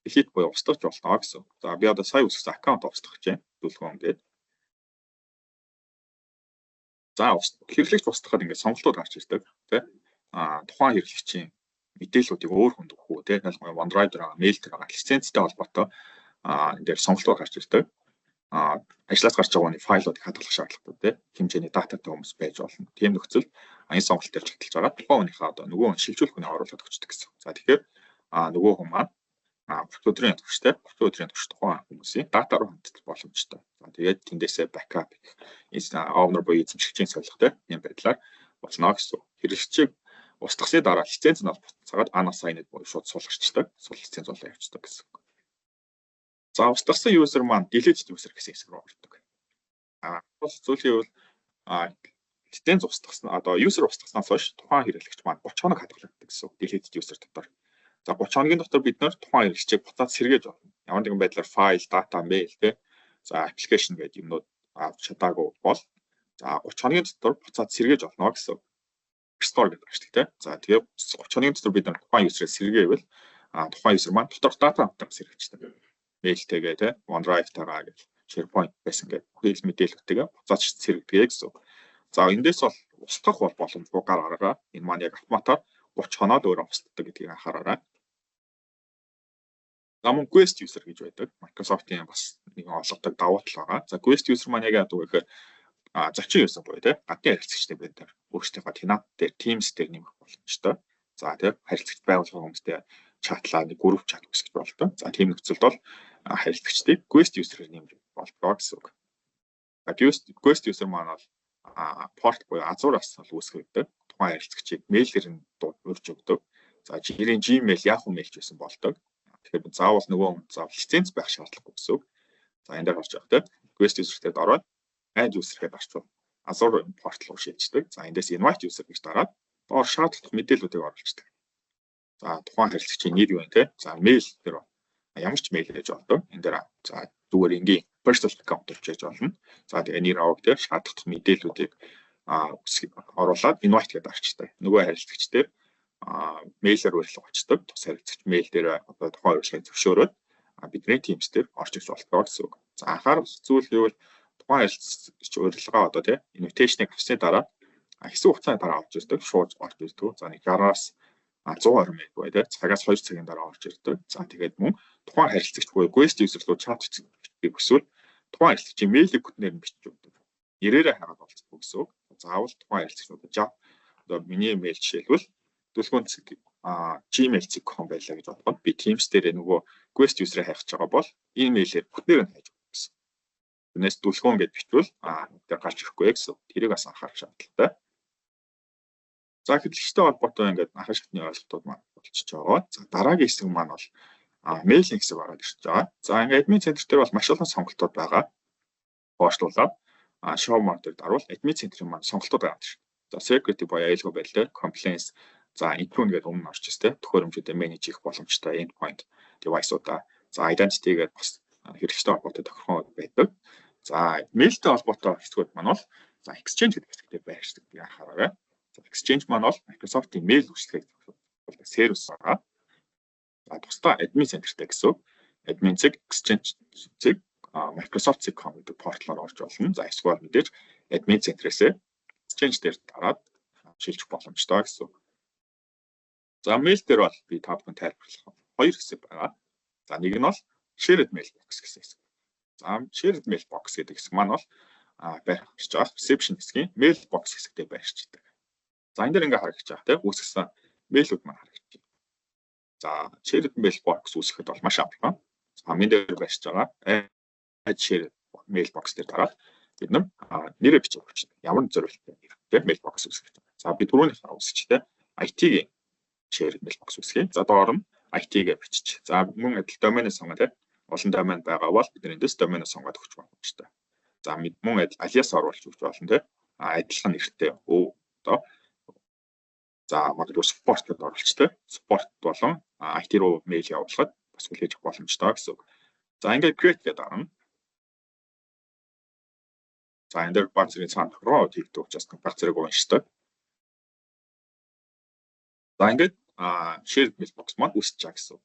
delete буюу устгах болно гэсэн. За би одоо сая үсгсэн аккаунт устгах гэж байна. Дүлгөөн гэдэг. За хэрэглэгч устгахад ингээд сонголтууд гарч ирдэг тийм. Тухайн хэрэглэгчийн мэдээллүүдийг өөр хүнд өгөх үү тийм. Ялангуяа OneDrive дээр байгаа, mail дээр байгаа лицензтэй холбоотой энэ дээр сонголтууд гарч ирдэг. Ажлаас гарч байгаа файлуудыг хадгалах шаардлагатай тийм. Хэмжээний дататай хүмүүс байж болно. Тийм нөхцөл энэ сонголт дээр чагталж байгаа. Тухайн хүнийхээ одоо нөгөө шилжүүлэх хүнийг оруулаад өгчдөг гэсэн. За тэгэхээр нөгөө хүн маань 30 өдрийн турштай 30 өдрийн турш тухайн хүмүүсийн дата руу ханддаг боломжтой. За тэгээд тэндээсээ backup owner буюу эзэмшигчийн солихтой юм байдлаар болно гэсэн. Хэрэглэгчийг устгасны дараа лиценз нь буцаагаад unassigned буюу шууд сулгарчдаг. Сул лиценз болоо явчихдаг гэсэн. За устгасан user маань deleted user гэсэн хэсэг рүү ордог. Зүйлийн бол лиценз устгасан одоо user устгаснаас хойш тухайн хэрэглэгч маань 30 хоног хадгалагддаг гэсэн. Deleted user дотор. За 30 хоногийн дотор бид нэр тухайн хэрэглэгчийг буцаад сэргээж болно. Ямар нэгэн байдлаар файл, дата, mail тий. За application гэдэг юмнууд авч чадаагүй бол за 30 хоногийн дотор буцаад сэргээж болно гэсэн. Restore гэдэг ашигтай тий. За тэгээ 30 хоногийн дотор бид нар тухайн user-ыг сэргээвэл тухайн user маань дотор дата хамтран сэргэждэг. Mail-тэйгээ тий, OneDrive-тайгаа гэж SharePoint байсан гэдэг бүхэл мэдээлэлтэйгээ буцаад сэргэдэг гэсэн. За эндээс бол устгах бол боломжгүй гар гараа. Энэ маань яг автоматар 30 хоноод өөрөө устдаг гэдгийг анхаараарай. За мөн Quest user гэж байдаг. Microsoft-ийн бас нэгэн олгодог давуу тал байгаа. За Quest user маань яг яадаг вэ гэхээр зочин user буюу тий гадны харилцагчтай байдаг. Өөрсдийнхөө tenant дээр Teams дээр нэмэх боломжтой. За тий харилцагч байгуулгын хүмүүстэй чатлаа нэг group chat үүсгэж болдог. За тийм нөхцөлд бол харилцагчдыг Quest user-ээр нэмэх болдог гэсэн үг. Quest user маань бол порт буюу азуураас бол үүсгэгдэг. Тухайн харилцагчийг мэйлээр нь урьж өгдөг. За жирийн Gmail, Yahoo mail ч байсан болдог. Тэгэхээр заавал нөгөө лиценз байх шаардлагагүй гэсэн үг. За энэ дээр орж байгаа тийм. Request user-тэй ороод add user-хэд орчвол Azure порт руу шилждэг. За эндээс invite user гэж дараад доор шаардлагатай мэдээллүүдийг оруулждаг. За тухайн харилцагчийн нэр юу вэ те? За mail дээр ямар ч mail хийж болдог. Энэ дээр за зүгээр ингийн personal account хийж болно. За тэгээ нэр авах дээр шаардлагатай мэдээллүүдийг оруулаад invite гэдээ арчдаг. Нөгөө харилцагч дээр мэйлээр урилга очдог. Тус харилцагч мэйл дээр одоо тухайн урилгыг зөвшөөрөөд бидний Teams дээр орж ирж болдог гэсэн үг. За анхаарал зүйл гэвэл тухайн харилцагч урилгаа одоо тийм invitation-ыг авсны дараа хэсэг хугацааны дараа орж ирдэг. Шууд орж ирдэг. За нэг 60-аас 120 минут бай тийм цагаас 2 цагийн дараа орж ирдэг. За тэгээд мөн тухайн харилцагч буюу guest user руу чат бичгийг хүсвэл тухайн харилцагчийн мэйлийг бүтнээр нь бичиж өгдөг. Нэрээрээ хагаад болцдог гэсэн үг. Заавал тухайн харилцагчнууд одоо миний мэйл жишээлбэл түлхүүн gmail.com байлаа гэж бодоход би Teams дээр нөгөө guest user-ыг хайх гэж байгаа бол энэ мэйлээр бүтнээр нь хайж өгөх гэсэн. Түүнээс түлхүүн гэж бичвэл тэр гарч ирэхгүй гэсэн. Тэрийг бас анхаарах шаардлагатай. За хэвлэгчтэй холбоотой ингээд анхаарах шатны ойлголтууд маань болчихж байгаа. За дараагийн хэсэг маань бол мэйлинг хэсэг ороод ирж байгаа. За ингээд admin center дээр бол маш олон сонголтууд байгаа. Боочлуулаад show mode дээр дарвал admin center-ийн маань сонголтууд гараад ирж байна. За security буюу аюулгүй байдлаар compliance за intune гэдэг өмнө орж ирсэн. Төхөөрөмжүүдэд менеж хийх боломжтой endpoint device-уудаа. За identity гэдэг бас хэрэглэгчтэй холбоотой тохирхон байдаг. За мэйлтэй холбоотой хэсгүүд маань бол за exchange гэдэг хэсэгтээ байршдаг би анхаараа. За exchange маань бол Microsoft-ийн мэйл үйлчилгээг зөвшөөрөх сервис байгаа. За тусдаа admin center-тэй гэсэн. Admin цэг exchange цэг Microsoft.com гэдэг портлоор орж болно. За эсвэл мэдээж admin center-ээс exchange дээр дараад шилжих боломжтой гэсэн. За мэйл дээр бол би та бүхэн тайлбарлах хоёр хэсэг байгаа. За нэг нь бол shared mail box гэсэн хэсэг. За shared mail box гэдэг хэсэг маань бол байршиж байгаа reception хэсгийн mail box хэсэгтээ байршиж байгаа. За энэ дээр ингээ харагдаж байгаа тийм үүсгэсэн мэйлүүд маань харагдаж байна. За shared mail box үүсгэхэд бол маш амархан. За мен дээр байршиж байгаа add shared mail box дээр дараад бид нэрээ бичих өгч ямар зорилттой тийм mail box үүсгэж байгаа. За би түрүүнийх үүсгэжтэй IT-ийн shared mail box үүсгэе. За доор нь IT-гээ бичиж. За мөн адил доменыг сонгоо тийм олон домен байгаа бол бид эндээс доменыг сонгоод өгч боломжтой. За мөн адил alias оруулж өгч болно тийм адилхан нэртэй одоо за магадгүй support гэдээ оруулчтай. Support болон IT руу мэйл явуулахад бас хүлээж авах боломжтой гэсэн үг. За ингээд create гэдэг арга. За энэ дээр баг зэрэг цаана руу хийгдэх учраас баг зэрэг уншдаг. За ингээд shared mail box маань үүсэж байгаа гэсэн.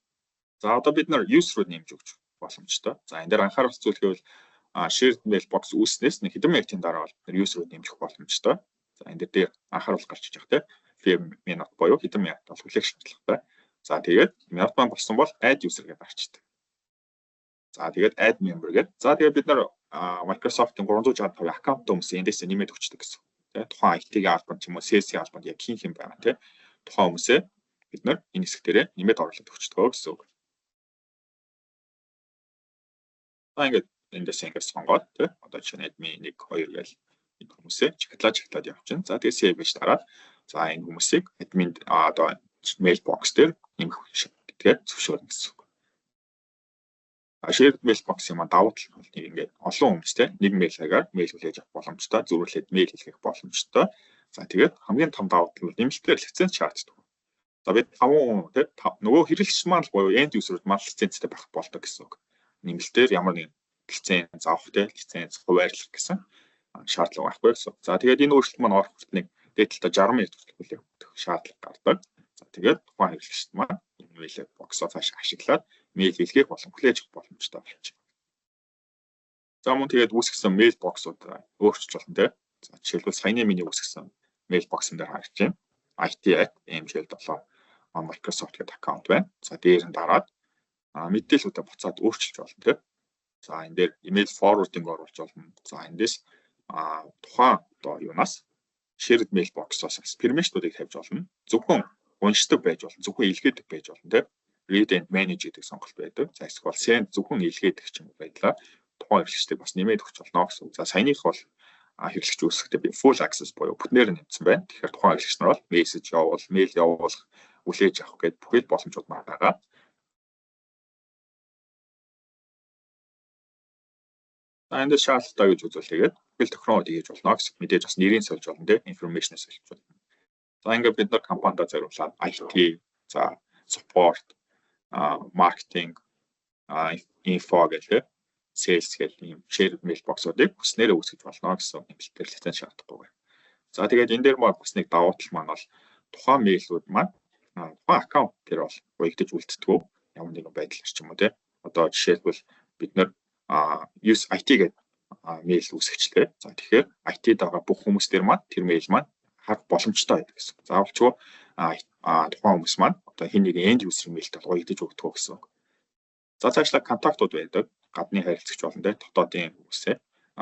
За одоо бид нар user руу нэмж өгч боломжтой. За энэ дээр анхаарах зүйл гэвэл shared mail box үүснээс нэг хэдэн минутын дараа бол user руу нэмжих боломжтой. За энэ дээр анхааруулга гарч иж байгаа тийм минут боёо хэдэн минут бол хүлээх шаардлагатай. За тэгээд минут маань болсон бол add user гэж гарчдаг. За тэгээд add member гэдэг. За тэгээд бид нар Microsoft-ийн 365 аккаунт хүмүүс эндээс нэмээд өгчдөг гэсэн. Тэ тухайн IT-ийн албанд ч юм уу CS-ийн албанд яг хин байгаа тэ тухайн хүмүүсээ бид нар энэ хэсгтэрээ нэмээд оруулаад өгчдөг гэсэн үг. За ингээд эндээс ингээд сонгоод тэ одоо жишээ нь admin 1 2 гэж энэ хүмүүсээ чиглаад явчихна. За тэгээд save гэж дараад за энэ хүмүүсийг admin одоо mailbox дээр нэмэх гэдгээ зөвшөөрнө гэсэн үг. Shared mailbox юм давуу тал нь ингээд олон хүмүүстэй нэг мэйлээр мэйл хүлээж авах боломжтой, зөрүүлээд мэйл хийх боломжтой. За тэгээд хамгийн том давуу тал нь нэмэлтээр лиценз шаарддаг. За бид 5 тий нөгөө хэрэглэгч маань буюу end user-ууд маань лицензтэй байх болдог гэсэн үг. Нэмэлтээр ямар нэг лиценз авах тий лиценз хуваарлах гэсэн шаардлага байхгүй гэсэн. За тэгээд энэ өөрчлөлт маань орох хүртэл нэг дээдлээ 60 минут хүртэл хүлээх шаардлага гардаг. За тэгээд тухайн хэрэглэгчд маань мэйл боксоо цааш ашиглаад мэйл хэлхийг болон хүлээж авах боломжтой болчих. За мөн тэгээд үүсгэсэн мэйл боксууд өөрчилж болно тий. За жишээлбэл саяны миний үүсгэсэн мэйл боксын дээр харж байна. IT@mgl7 Microsoft гэдэг аккаунт байна. За дээр нь дараад мэдээллүүдээ буцаад өөрчилж болно тий. За энэ дээр email forwarding оруулж болно. За эндээс тухайн одоо юунаас shared mail box-оос permission-уудыг тавьж болно. Зөвхөн уншдаг байж болно, зөвхөн илгээдэг байж болно тий. Read and manage гэдэг сонголт байдаг. За эсвэл send зөвхөн илгээдэг ч юм уу байдлаар тухайн хэрэглэгчдийг бас нэмээд өгч болно гэсэн. За саяных бол хэрэглэгч үүсэхдээ би full access буюу бүтнээр нь нэмсэн байна. Тэгэхээр тухайн хэрэглэгч нар бол мессеж явуул, мэйл явуулах, хүлээж авах гэдэг бүхэл боломжууд маань байгаа. Энд шаардлагатай гэж үзүүлээгээд бүхэл тохиромжууд хийж болно гэсэн. Мэдээж бас нэрийн сольж болно те, information сольж болно. За ингээд бид нар компанидаа зориулаад IT, за support, marketing, info гэх sales гэх юм shared mailbox-уудыг бүснээрээ үүсгэж болно гэсэн нэмэлтээр лиценз шаардлагагүй. За тэгээд энэ дээр маань бас нэг давуу тал маань бол тухайн мэйлүүд маань тухайн аккаунт дээр бол уягдаж үлддэг ямар нэгэн байдлаар ч юм уу те. Одоо жишээлбэл бид нар use IT гэдэг мэйл үүсгэжлээ. За тэгэхээр IT-д байгаа бүх хүмүүс дээр маань тэр мэйл маань харах боломжтой байдаг гэсэн. Заавалчгүй тухайн хүмүүс маань одоо хин нэг end user мэйлтэй уягдаж өгдөг гэсэн. За цаашлаа контактууд байдаг. Гадны харилцагч болон те дотоодын хүмүүсээ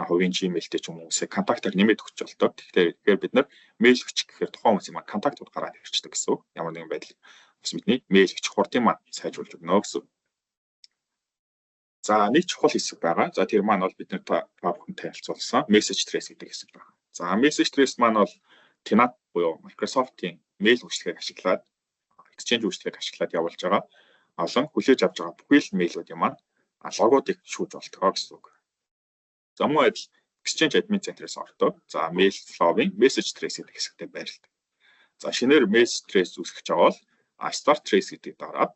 хувийн Gmail-тэй ч юм уу хүмүүсээ контактаар нэмээд өгч болдог. Тэгэхээр бид нар мэйл өчг гэхээр тухайн хүмүүсийн маань контактууд гараад ирчихдэг гэсэн. Ямар нэгэн байдал бас бидний мэйл өчг хурдын маань сайжруулж өгнө гэсэн. За нэг чухал хэсэг байгаа. За тэр маань бол бид нар та бүхэнтэй харилцуулсан message trace гэдэг хэсэг байна. За message trace маань бол TNAT буюу Microsoft-ийн мэйл үйлчилгээг ашиглаад Exchange үйлчилгээг ашиглаад явуулж байгаа олон хүлээж авч байгаа бүхэл мэйлүүдийн маань логуудыг шүүж болдог гэсэн үг. За мөн адил Exchange admin center-ээс ордог. За mail flow-ийн message trace гэдэг хэсэгтээ байрлалдаг. За шинээр message trace үүсгэж байгаа бол start trace гэдэг дараад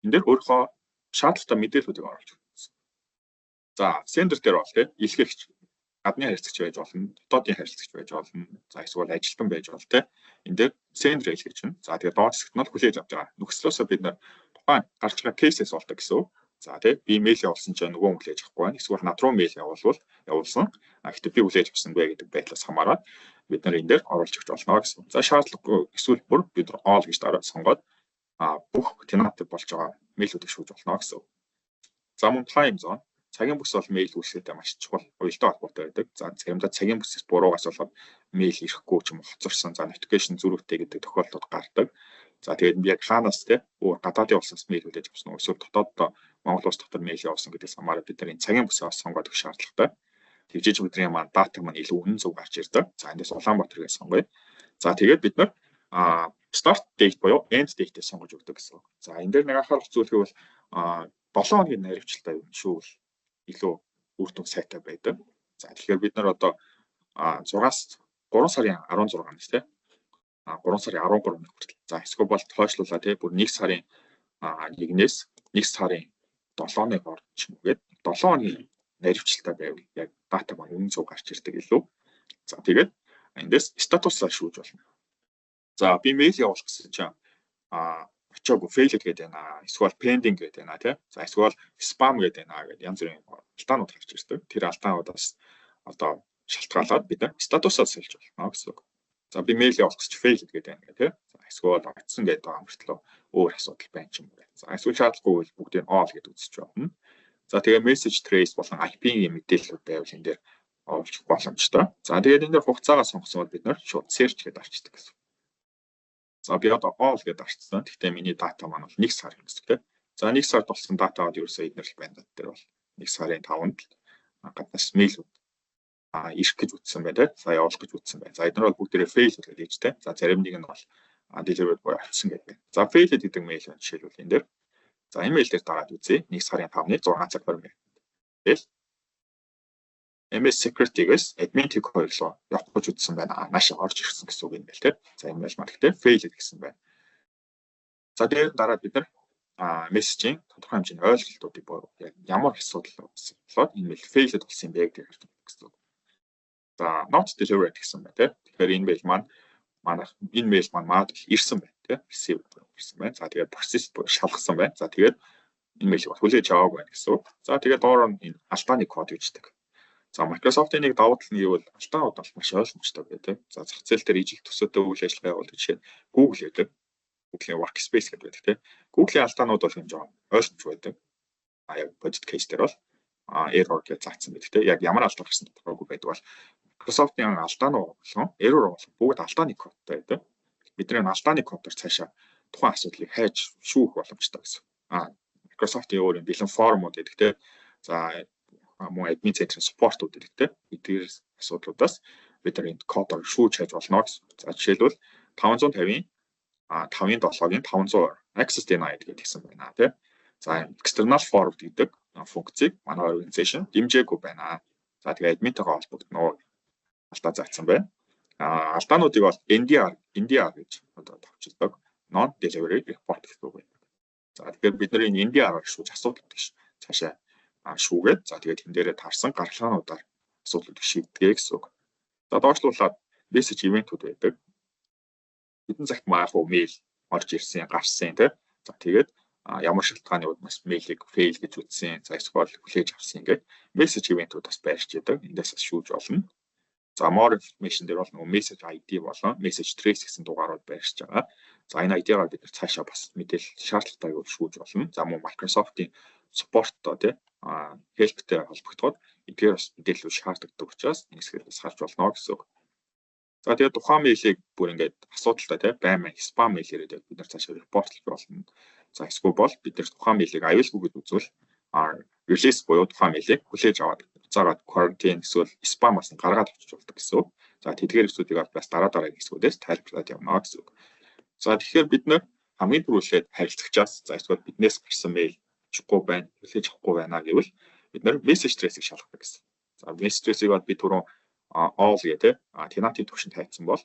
энэ дээр өөрийнхөө шаардлагатай мэдээллүүдийг оруулж өгсөн. За sender дээр бол те илгээгч гадны харилцагч байж болно, дотоодын харилцагч байж болно. За эсвэл ажилтан байж болно те. Энэ дээр sender илгээж байна. За тэгээд доод хэсэгт нь хүлээж авч байгаа. Нөхцлөөсөө бид нар тухайн гарч байгаа кейсээс болдог гэсэн үг. За тий би мэйл явуулсан чинь нөгөө хүлээж авахгүй байна. Эсвэл над руу мэйл явуулсан. Гэхдээ би хүлээж авсан бэ гэдэг байдлаас хамаарат бид нар энэ дээр оруулж өгч болно гэсэн. За шаардлагагүй эсвэл бүр бид нар all гэж дараа сонгоод бүх TNAT болж байгаа мэйлүүдийг шүүж болно гэсэн. За мөн time zone цагийн бүс бол мэйл үүсгэдэг маш чухал уялдаа холбоотой байдаг. За заримдаа цагийн бүсээс буруугаас болоод мэйл ирэхгүй ч юм уу хоцорсон. За notification зөрүүтэй гэдэг тохиолдлууд гардаг. За тэгээд би яг хаанаас те өөр гадаадын улсаас мэйл хүлээж авсан уу эсвэл дотоод Монгол улс дотор мэйл явуулсан гэдээс хамаарат бид нар энэ цагийн бүсээс сонгоод өгөх шаардлагатай. Тэгжиж бидний маань дата маань илүү үнэн зөв гарч ирдэг. За эндээс Улаанбаатарыг сонгоё. За тэгээд бид нар start date буюу end date-ийг сонгож өгдөг гэсэн. За энэ дээр нэг анхаарах зүйл гэвэл 7 хоногийн наривчлалтай юм шүү. Илүү үр дүн сайтай байдаг. За тэгэхээр бид нар одоо 6-аас 3 сарын 16-наас те 3 сарын 13-нд хүртэл. За эсвэл бол тооцоолуулаа те бүр 1 сарын 1-ээс 1 сарын 7-ны хооронд ч юм уу гээд 7 хоногийн наривчлалтай байвал яг дата маань үнэн зөв гарч ирдэг илүү. За тэгээд эндээс статусаа шүүж болно. За би мэйл явуулах гэсэн чинь очоогүй failed гэдэг байна. Эсвэл pending гэдэг байна тий. За эсвэл spam гэдэг байна гэдэг янз бүрийн алдаанууд гарч ирдэг. Тэр алдаануудаас одоо шалтгаалаад бид статусаа сэлж болно гэсэн үг. За би мэйл явуулах гэж failed гэдэг байна тий. За эсвэл очсон гэдэг байгаа мөртлөө өөр асуудал байна ч юм уу. За эсвэл шаардлагагүй бүгдийг all гэдэг үзэж байна. За тэгээ message trace болон IP-ийн мэдээлэлүүд байвал энэ дээр оруулах боломжтой. За тэгээд энэ дээр хугацаагаа сонгосон бол бид нар шууд search гэдээ арчдаг гэсэн. За би одоо all гэдээ арчсан. Гэхдээ миний дата маань бол 1 сар юм гэсэн тийм. За 1 сард болсон датаад ерөөсөө эднэр л байна. Тэр бол 1 сарын 5-нд гаднаас мэйлүүд ирэх гэж үтсэн байна тийм. За явуулах гэж үтсэн байна. За эднэр бол бүгдээрээ fail гэж хэлж тийм. За зарим нэг нь бол delivered буюу авсан гэдэг байна. За failed гэдэг мэйл байна жишээлбэл энэ дээр. За энэ мэйл дээр дараад үзье. 1 сарын 5-ны 6 цаг 20 минут. Тэгэл MS Security-гээс admin tag 2 руу явах гэж үтсэн байна. Наашаа орж ирсэн гэсэн үг юм байл тийм. За энэ бол маркетээ failed гэсэн байна. За дээр дараад бид нар мессежийн тодорхой хэмжээний ойлголтуудыг яг ямар асуудал болсон болоод энэ мэйл failed болсон юм бэ гэдэг хэлдэг гэсэн үг. За not delivered гэсэн байна тийм. Тэгэхээр энэ мэйл маань манайх энэ мэйл маань ирсэн байна тийм. Receive ирсэн байна. За тэгээд process шалгасан байна. За тэгээд энэ мэйлийг хүлээж аваагүй байна гэсэн үг. За тэгээд доороо энэ алдааны код бичдэг. За Microsoft-ийн нэг давуу тал нь юу вэ? Алдаанууд бол маш ойлгомжтой байдаг. За зах зээл дээр ижил төсөөтэй үйл ажиллагаа явуулдаг жишээ нь Google гэдэг. Google-ийн Workspace гэдэг байдаг тийм. Google-ийн алдаанууд бол юм жоо ойлгомж байдаг. Яг budget case дээр бол error гэж заасан байдаг тийм. Яг ямар алдаа гарсан тодорхойгүй байдаг бол Microsoft-ийн алдаанууд болон error бол бүгд алдааны кодтай байдаг. Бидний алдааны кодоор цаашаа тухайн асуудлыг хайж шүүх боломжтой гэсэн. Microsoft-ийн өөр бэлэн форумуд гэдэг тийм. За мөн админ центрийн supportууд хэрэгтэй. Эдгээр асуудлуудаас бид нар энд кодоор шүүж хайж болно гэсэн. За жишээлбэл 550-ийн 5.7-гийн 500 access denied гэсэн байна тий. За external forward гэдэг функцийг манай organization дэмжээгүй байна. За тэгээ админтайгаа холбогдно алдаа заасан байна. Алдаануудыг бол NDR гэж одоо товчилдог non delivery report гэдэг үг байна. За тэгэхээр бид нар энэ NDR-аар шүүж асуудал гэж цаашаа шүүгээд за тэгээд тэн дээрээ таарсан гаргалгаануудаар асуудлыг шийддэг гэсэн үг. За доошлуулаад message event-үүд байдаг. Бидний цагт маахуу мэйл орж ирсэн, гарсан тий. За тэгээд ямар шалтгааны удаас мэйлийг fail гэж үзсэн, за эсвэл хүлээж авсан ингээд message event-үүд бас байрч идэг. Эндээс шүүж болно. За more information дээр бол нөгөө message ID болон message trace гэсэн дугаарууд байрч байгаа. За энэ ID-гаар бид цаашаа бас мэдээлэл шаардлагатай бол шүүж болно. За мөн Microsoft-ийн support-то тий help-тэй холбогдоход эдгээр бас мэдээлэл шаардлагатай учраас энэ хэсгээс бас харж болно гэсэн үг. За тэгээд тухайн мэйлийг бүр ингээд асуудалтай тий баймаа spam мэйл ирээд бид нар цаашаа репортлж болно. За эсвэл бол бид нар тухайн мэйлийг аюулгүй гэж үзвэл release буюу тухайн мэйлийг хүлээж аваад заагаад quarantine эсвэл spam-аас гаргаад авчиж болдог гэсэн үг. За тэдгээр хэсгүүдийг бас дараа хэсгүүдээс тайлбарлаад явна гэсэн үг. За тэгэхээр бид нэр хамгийн түрүүлээд харилцагчаас за эсвэл биднээс гарсан мэйл чихгүй байна, хүлээж авахгүй байна гэвэл бид нэр message trace-ийг шалгадаг гэсэн. За message trace-ийг бол бид түрүү all гэдэг tenant-ийн түвшинд хайцсан бол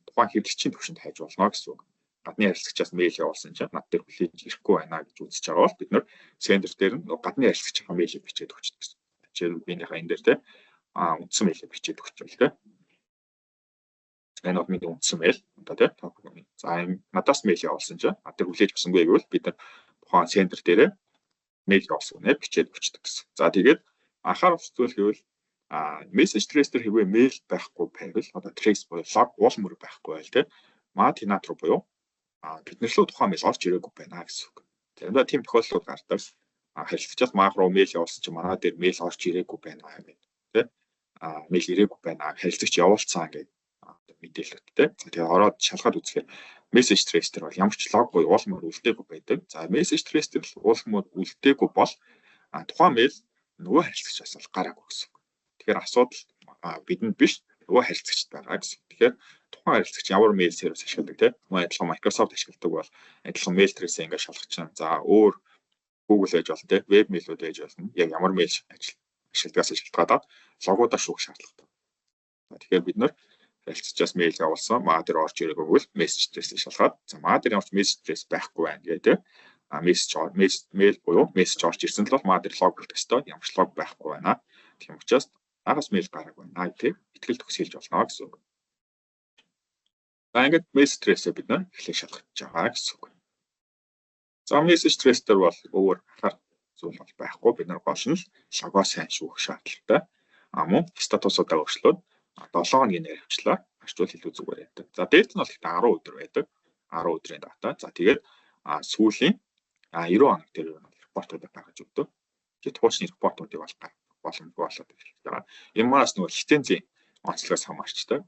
тухайн хэрэглэгчийн түвшинд хайж болно гэсэн үг. Гадны харилцагчаас мэйл явуулсан чинь над дээр хүлээж ирэхгүй байна гэж үзэж байгаа бол бид нэр sender дээр нь гадны харилцагчийн мэйлийг бичээд өгчдөг гэсэн. Жишээлбэл биенийхээ энэ дээр те үндсэн мэйлийг бичээд өгчвөл те. Энэ бол миний үндсэн мэйл одоо те. За надаас мэйл явуулсан чинь над дээр хүлээж авсангүй гэвэл бид нар тухайн sender дээрээ мэйл явуулсан нэ бичээд өгчдөг гэсэн. За тэгээд анхаарал татвал гэвэл message trace дээр хэвээ мэйл байхгүй байвал одоо trace буюу log уул мөр байхгүй байл те. Маа tenant руу буюу бидний лөө тухайн мэйл орж ирээгүй байна гэсэн үг. Заримдаа тийм тохиолдлууд гардаг. Харилцагчаас маах руу мэйл явуулсан чинь манай дээр мэйл орж ирээгүй байна гэдэг тий. Мэйл ирээгүй байна. Харилцагч явуулсан гэдэг мэдээлэлтэй. За тэгээ ороод шалгаад үзэхээр message trace дээр бол ямар ч log буюу уул мөр үлдээгүй байдаг. За message trace дээр уул мөр үлдээгүй бол тухайн мэйл нөгөө харилцагчаас бол гараагүй гэсэн үг. Тэгэхээр асуудал бидэнд биш нөгөө харилцагчд байгаа гэсэн. Тэгэхээр тухайн харилцагч ямар мэйл сервис ашигладаг тийм адилхан Microsoft ашигладаг бол адилхан mail trace ингээд шалгачихна. За өөр Google байж болно тийм веб мэйлүүд байж болно. Яг ямар мэйл ашигладагаас шалтгаалаад логуудаа шүүх шаардлагатай. Тэгэхээр бид нэр харилцагчаас мэйл явуулсан маа дээр орж ирээгүй бол message trace шалгаад за маа дээр ямар ч message trace байхгүй байна гэдэг мэйл буюу message орж ирсэн л бол маа дээр лог болдог ёстой. Ямар ч лог байхгүй байна. Тийм учраас агаас мэйл гараагүй байна гэдэг итгэл төгсгөлж болно гэсэн үг. За ингээд message trace бид нэр эхлэх шалгаж байгаа гэсэн үг. За message trace дээр бол өөр анхаарах зүйл бол байхгүй. Бид нар гол нь логоо сайн шүүх шаардлагатай. Мөн статусуудаа өөрчлөөд 7 хоногийн нэрвчлээ ашигладаг илүү зүгээр байдаг. За дээд нь бол ихтэй 10 өдөр байдаг. 10 өдрийн дата. За тэгээд сүүлийн 90 хоног дээр репортуудыг гаргаж өгдөг. Гэвч хуучны репортуудыг бол боломжгүй болоод байна. Энэ маас нөгөө лицензийн онцлогоос хамаарчдаг.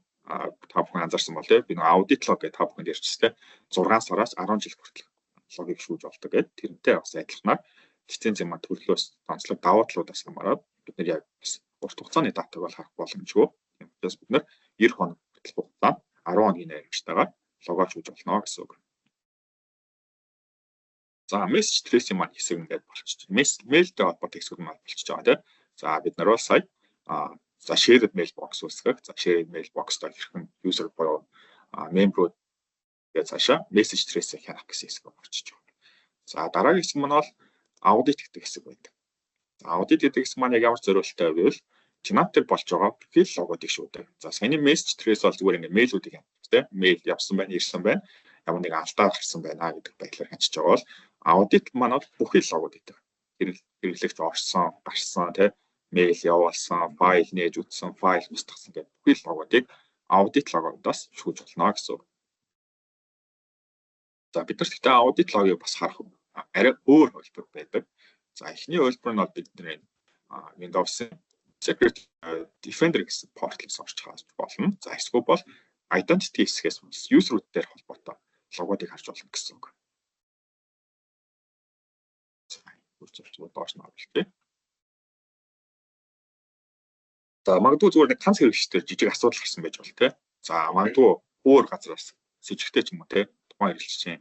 Та бүхэн анзаарсан бол би нөгөө аудит лог гэж та бүхэнд ярьчихсан. 6 сараас 10 жил хүртэл логыг шүүж болдог гэдэг. Тэрнтэй бас адилханаар лицензийн манд төрлөөс онцлог давуу талуудаас хамаарат бид нар яг урт хугацааны датаг бол харах боломжгүй. Тэгээс бид нар 90 хоног хүртэл хугацаанд 10 хоногийн нэрвчтэйгээр логоо шүүж болно гэсэн үг. За message trace-ийн маань хэсэг ингээд болчихж байна. Mail-тэй холбоотой хэсгүүд маань болчихж байгаа тийм. За бид нар бол сая за shared mailbox үүсгэх. За shared mailbox-тай хэрхэн user буюу member-ууд гэж цаашаа message trace-ийг хянах гэсэн хэсэг болчихж байгаа. За дараагийн хэсэг маань бол audit гэдэг хэсэг байдаг. За audit гэдэг хэсэг маань яг ямар зориулттай вэ гэвэл tenant дээр болж байгаа profile логуудыг шүүдэг. За саяны message trace бол зүгээр ингээд мэйлүүдийг хянах тийм. Мэйл явсан байна, ирсэн байна. Ямар нэг алдаа гарсан байна гэдэг байдлаар хянчиж байгаа бол audit маань бол бүхий логууд гэдэг. Хэрэглэгч орсон, гарсан тийм мэйл явуулсан, файл нээж үзсэн, файл устгасан гэдэг бүхий логуудыг audit логоодоос шүүж болно гэсэн. За бид нар гэхдээ audit логийг бас харах арай өөр хөлбөр байдаг. За эхний хөлбөр нь бол бидний Windows-ын Security Defender гэсэн порталаас орж хааж болно. За эсвэл бол identity хэсгээс user-үүд дээр холбоотой логуудыг харж болно гэсэн үг. За үржүүлж доош нь оруулъя. За магадгүй зүгээр нэг ганц хэрэглэгчдэр жижиг асуудал гарсан байж болно те. За магадгүй өөр газраас с ิจ гтэй ч юм уу те. Тухайн хэрэглэгчийн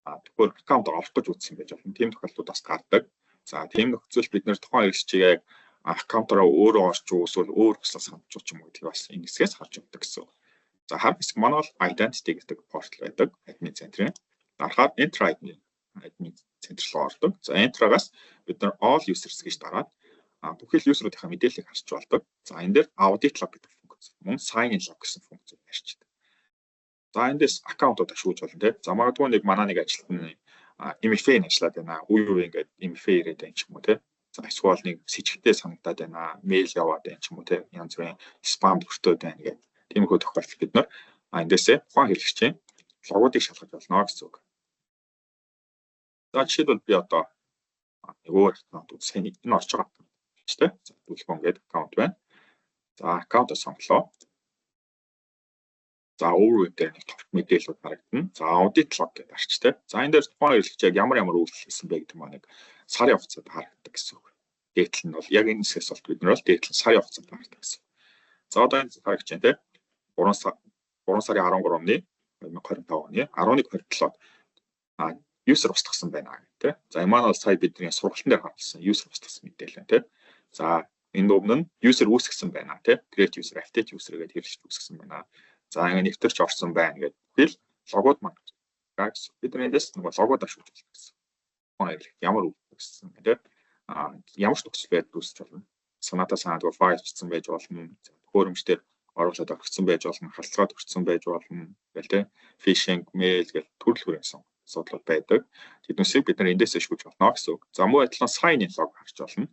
төгөөр аккаунт авах гэж үзсэн байж болно. Тийм тохиолдлууд бас гардаг. За тийм нөхцөл бид нэр тухайн хэрэглэгчийг яг аккаунтаараа өөрөө орч уу эсвэл өөр хүслээс хамжууч юм уу гэдгийг бас энэ хэсгээс харж өгдөг гэсэн. За хар хэсэг манай бол identity гэдэг портал байдаг. Admin центрийн. Дарахаар enter admin центр руу ордог. За enter-аас бид нар all users гэж дараад бүхэл юусруудынхаа мэдээллийг харж болдог. За энэ дээр audit log гэдэг функц, мөн sign in log гэсэн функцийг ярьчихдаг. За эндээс аккаунтууд ашиглаж болно тийм. За магадгүй нэг манай нэг ажилтны MFA-ийн ажиллаад байна. Үе ингээд MFA ирээд байна ч юм уу тийм. За эсвэл нэг с ิจ гтэй санагдаад байна. Мэйл яваад байна ч юм уу тийм. Янз бүрийн спам бүртөөд байна гэдэг. Тиймэрхүү тохиолдолд бид нар эндээсээ тухайн хэрэглэгчийн логуудыг шалгаж болно гэсэн үг. За жишээлбэл би одоо өөр аккаунтууд сайн энэ орж байгаа ч тийм. За бүлгэн гэдэг аккаунт байна. За аккаунтаа сонголоо. За overview дээр нэг товч мэдээлэлүүд харагдана. За audit log гэдэг арчтай. За энэ дээр тухайн хэрэглэгч яг ямар үйлдэл хийсэн бэ гэдэг маань сарын хугацаанд харагддаг гэсэн үг. Дээдл нь бол яг энэ хэсгээс болт бид нар бол дээдл нь сарын хугацаанд харагддаг гэсэн. За одоо энэ харагч байна тийм. 3 сарын 13-ны 2025 оны 11:27-д user устгасан байна гэх тийм. За энэ маань бол сая бидний сургалтын дээр харсан user устгасан мэдээлэл байна тийм. За энэ өмнө нь user үүсгэсэн байна тийм. Create user, update user гэдэг хэрэглэж үүсгэсэн байна. За ингэ нэвтэрч орсон байна гэдэг. Тэгэл логод маань гэсэн. Бид эндээс нэг логод ашиглаж байна гэсэн. Ямар үүсгэсэн тийм. Ямар ч төгсөл байдал үүсэж болно. Санаатаа санаадгүй файл бичсэн байж болно. Хөрөмжтөр оруулаад өгсөн байж болно, халдлагад өгсөн байж болно. Тэгэл тийм. Phishing, mail гэх төрөл бүрийн асуудлууд байдаг. Тэднээсийг бид нар эндээс ашиглаж болно гэсэн үг. За мөн адилхан sign in log харж болно.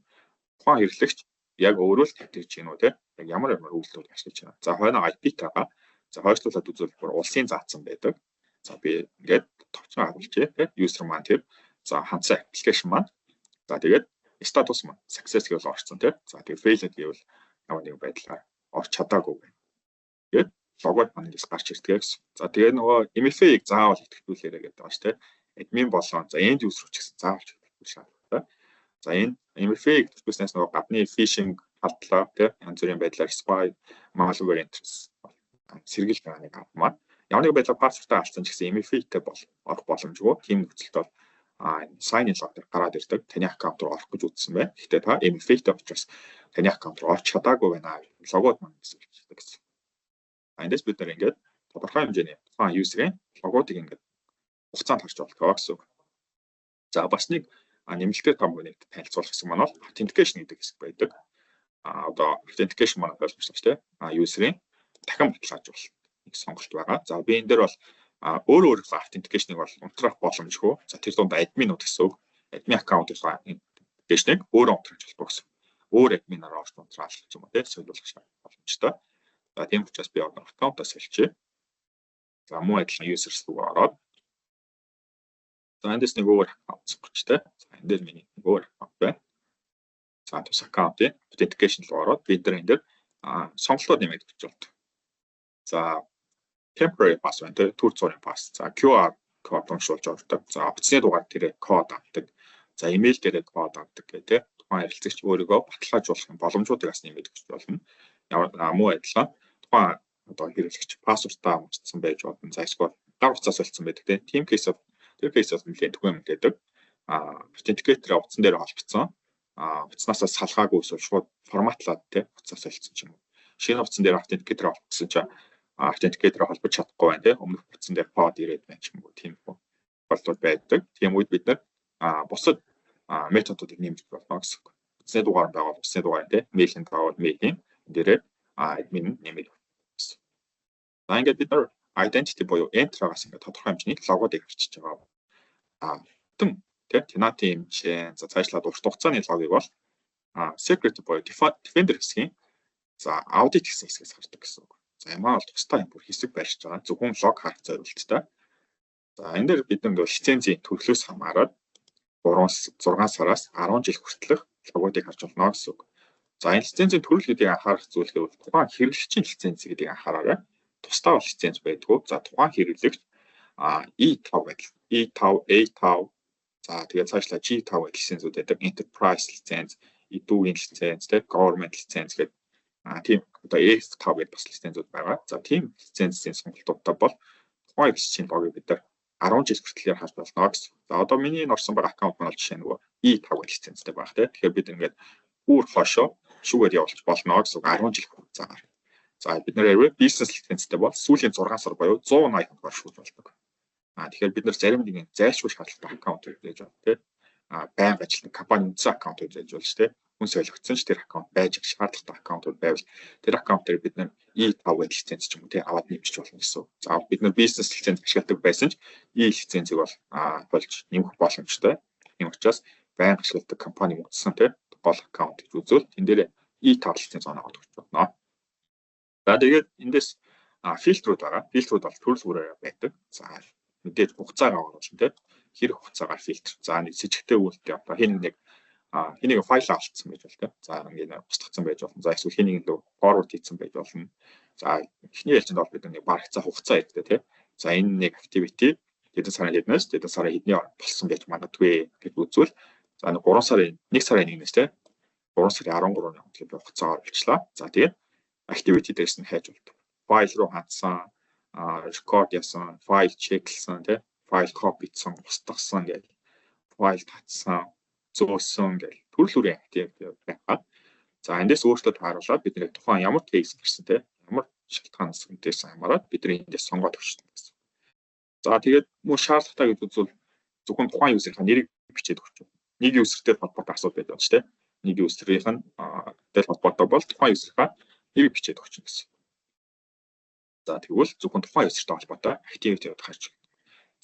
Тухайн хэрэглэгч яг өөрөө л төвлөрч гин үү тийм. Яг ямар үйлдэлүүд ашиглаж байна. За хойно IP-тайгаа за хойшлуулад үзвэл улсын заасан байдаг. За би ингээд товчхон харуулчихъя тийм. User маань тэр. За хандсан application маань. За тэгээд статус маань success гэвэл орсон тийм. За тэгээд failed гэвэл ямар нэгэн байдлаар орч чадаагүй байна. Тэгээд логод маань ингээс гарч ирдэг гэсэн. За тэгээд нөгөө MFA-ийг заавал идэвхжүүлээрэй гэдэг байна шүү дээ. Admin болон за end user ч гэсэн заавал идэвхжүүлэх шаардлагатай. За энэ MFA-ийг идэвхжүүлснээс нөгөө гадны phishing халдлага тийм янз бүрийн байдлаар spy malware entries сэргийлж байгаа нэг ав маань ямар нэг байдлаар пассвортаа алдсан ч гэсэн MFA-тэй орох боломжгүй. Тийм нөхцөлд бол sign in log дээр гараад ирдэг. Таны аккаунт руу орох гэж үзсэн байна. Гэхдээ та MFA-тэй учраас таны аккаунт руу орч чадаагүй байна. Логод маань хэсэгчдэг гэсэн. Эндээс бид нар ингээд тодорхой хэмжээний тухайн user-ийн логуудыг ингээд хугацаанд харж болтгоо гэсэн үг. За бас нэг нэмэлтээр компанид танилцуулах гэсэн маань бол authentication гэдэг хэсэг байдаг. Одоо authentication маань болж байна шүү дээ. User-ийн дахин баталгаажуулалт нэг сонголт байгаа. За би энэ дээр бол өөр authentication-ыг бол унтраах боломжгүй. За тэр дунд admin-ууд гэсэн үг. Admin аккаунтынхаа authentication-ыг өөрөө унтрааж болохгүй гэсэн. Өөр admin-аар орж унтраах юм уу те солиулах боломжтой. За тийм учраас би одоо аккаунтаа соличих. За мөн адилхан users руу ороод. За эндээс нэг өөр аккаунт сонгочтой. За энэ дээр миний өөр аккаунт байна. За тус аккаунтын authentication руу ороод бид нар энэ дээр сонголтууд нэмээд өгч болдог. За temporary pass байна те төр цорын pass. За QR код уншуулж ордог. За утасны дугаар дээр код авдаг. За email дээр код авдаг гэх те. Тухайн харилцагч өөрийгөө баталгаажуулах боломжуудыг бас нэмээд өгч болно. Муу адилхан тухайн одоо хэрэглэгч пассвортаа муцсан байж болно. За эсвэл гар утсаас олцсон байдаг те. Team case-ов тэр case-ов нэлээд түгээн мэдээдэг. Authenticator утсан дээр холбогдсон. Утаснаас салгаагүй эсвэл шууд форматлаад те утсаас олцсон ч юм уу. Шинэ утсан дээр authenticator холбогдсон ч authenticator холбож чадахгүй байна те. Өмнөх утсан дээр код ирээд байна ч юм уу. Тийм болтууд байдаг. Тийм үед бид нар бусад методуудыг нэмж болно гэсэн үг. Утасны дугаар байгаад утасны дугаар те. Мэйлийн даваад мэйлийн дээрээ admin нэмээд гэсэн. За ингээд бид нар identity буюу enter-аас ингээд тодорхой хэмжээний логуудыг авчиж байгаа. Тэн tenant-ийн хэмжээ за цаашлаад урт хугацааны логыг бол secret буюу defender хэсгийн за audit гэсэн хэсгээс гардаг гэсэн үг. За ямаа бол тустай юм бүр хэсэг барьж байгаа. Зөвхөн лог харах зорилттой. За энэ дээр бид нэг лицензийн төрлөөс хамаарат 6 сараас 10 жил хүртэлх логуудыг харж болно гэсэн үг. За энэ лицензийн төрөл гэдгийг анхаарах зүйл гэвэл тухайн хэрэглэгчийн лиценз гэдгийг анхаараарай. Тусдаа бол лиценз байдгүй. За тухайн хэрэглэгч E5 байдал, E5, A5 за тэгээд цаашлаа G5 лицензүүд байдаг. Enterprise лиценз, E2-ийн лиценз, government лиценз гэдэг Тийм одоо EF5 гэдэг бас лицензүүд байгаа. За тийм лицензийн сонголтуудтай бол тухайн exchange логыг бид нар 10 жил хүртэл харж болно гэсэн. За одоо миний орсон байгаа аккаунт маань бол жишээ нөгөө E5 лицензтэй байх тийм. Тэгэхээр бид ингээд бүр хошоо шүүгээр явуулж болно гэсэн үг 10 жил хугацаагаар. За бид нар хэрвээ бизнес лицензтэй бол сүүлийн 6 сар буюу 180 хоногор шүүж болдог. Тэгэхээр бид нар зарим нэгэн зайлшгүй шаардлагатай аккаунт хийж байна тийм. Байнга ажилтны компани үндэс аккаунт хийж болж тийм. Хүн солигдсон ч тэр аккаунт байж шаардлагатай аккаунтууд байвал тэр аккаунтыг бид нар E5 лиценз ч юм уу тийм аваад нэмчих болно гэсэн. За бид нар бизнес лиценз ашигладаг байсан ч E лицензийг бол болж нэмэх боломжтой. Тийм учраас байнга ашигладаг компани утсан тийм гол аккаунт гэж үзвэл энэ дээр E5 лиценз оноод өгч байна. За тэгээд эндээс фильтрүүд байгаа. Фильтрүүд бол төрөл бүрээр байдаг. За мэдээж хугацаагаа оруулсан тийм хэрэг хугацаагаар фильтр. За нэг сэжигтэй үйлдэл одоо хин нэг файл алдсан байж болно тийм. За ингээд устгацсан байж болно. За эсвэл хин нэг форвард хийсэн байж болно. За эхний ялцанд бол бид нэг барагцаа хугацаа ирдэг тийм. За энэ нэг activity хэдэн сарын хэднээс хэдэн сарын хэдний болсон байж магадгүй гэж үзвэл за нэг 3 сарын 1 сарын 1-ээс тийм 3 сарын 13-ны хоногийн хугацаагаар болчлаа. За тэгээд activity дээрс нь хайж болдог. Файл руу хандсан, рекорд ясан, файл чеклсэн тийм файл копицсан, устгасан гэж файл татсан, зөөсөн гэж төрөл бүрийн activity байгаа. За эндээс өөрчлөлт харуулаад бид нэг тухайн ямар кейс гэсэн тийм ямар шалтгаанаас үдээс хамаарат бид эндээс сонгоод өгч байна гэсэн. За тэгээд мөн шаардлагатай гэж үзвэл зөвхөн тухайн юусерийн нэрийг бичээд өгч. Нэг юусертэй холбоотой асуудал байж байна шүү дээ. Нэг юусерийн тэл холбоотой бол тухайн юусерийн нэрийг бичээд өгч гэсэн. За тэгвэл зөвхөн тухайн юусертэй холбоотой activity-д харж.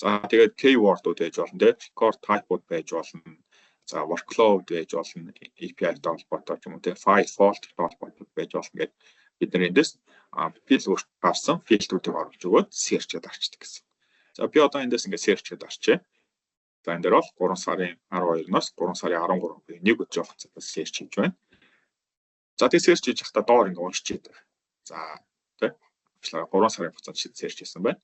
За тэгээд keyword-ууд байж болно тийм record type-ууд байж болно. За workflow байж болно, API-тай холбоотой ч юм уу тийм file folder холбоотой байж болно гэдэг бид нар эндээс фильтр гарсан фильтрүүдийг оруулж өгөөд search-д арчдаг гэсэн. За би одоо эндээс ингээд search-д арчээ. За энэ дээр бол 3 сарын 12-ноос 3 сарын 13-ны нэг өдрийн хугацаанд search хийж байна. За тэгээд search хийж байхдаа доор ингээд уншиж байдаг. За тийм 3 сарын хугацаанд search хийсэн байна.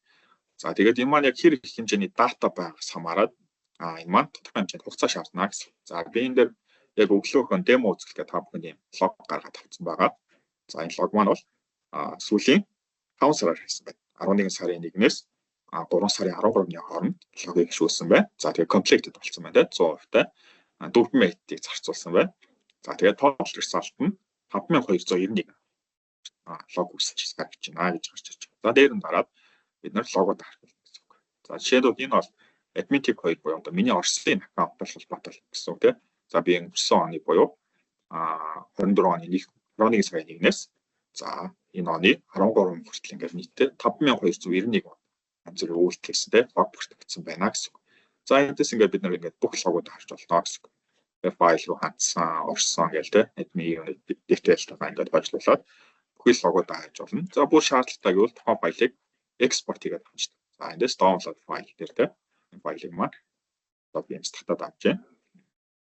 За тэгээд энэ маань яг хэр их хэмжээний дата байгаас хамаарат энэ маань тодорхой хэмжээнд хугацаа шаардна гэсэн. За би энэ дээр яг өглөөхөн демо үзүүлэхдээ та бүхэнд юм лог гаргаад тавьсан байгаа. За энэ лог маань бол сүүлийн 5 сараар хийсэн байна. 11 сарын 1-ээс 3 сарын 13-ны хооронд логыг шүүсэн байна. За тэгээд completed болсон байна тийм 100% та document-ийг зарцуулсан байна. За тэгээд total result нь 5291 лог үүсэж гэж байна гэж гарч ирж байна. За дээр нь дараад бид нар логод харах гэсэн үг. За жишээлбэл энэ бол admin tag 2 буюу одоо миний Орсын аккаунттай холбоотой гэсэн үг тийм. За би өнгөрсөн оны буюу 24 оны 11 сарын 1-ээс за энэ оны 13 хүртэл ингээд нийтдээ 5291 амжилт үйлдэл гэсэн тийм лог бүртгэгдсэн байна гэсэн үг. За эндээс ингээд бид нар ингээд бүх логууд харж болно гэсэн үг. Файл руу хандсан, орсон гэл тийм admin details-тайгаа ингээд хойшлуулад бүхэл логууд харж болно. За бүр шаардлагатай гэвэл тухайн файлыг экспорт хийгээд ханждаг. За эндээс download файл дээр тийм файлыг маань login татаад авч जैन.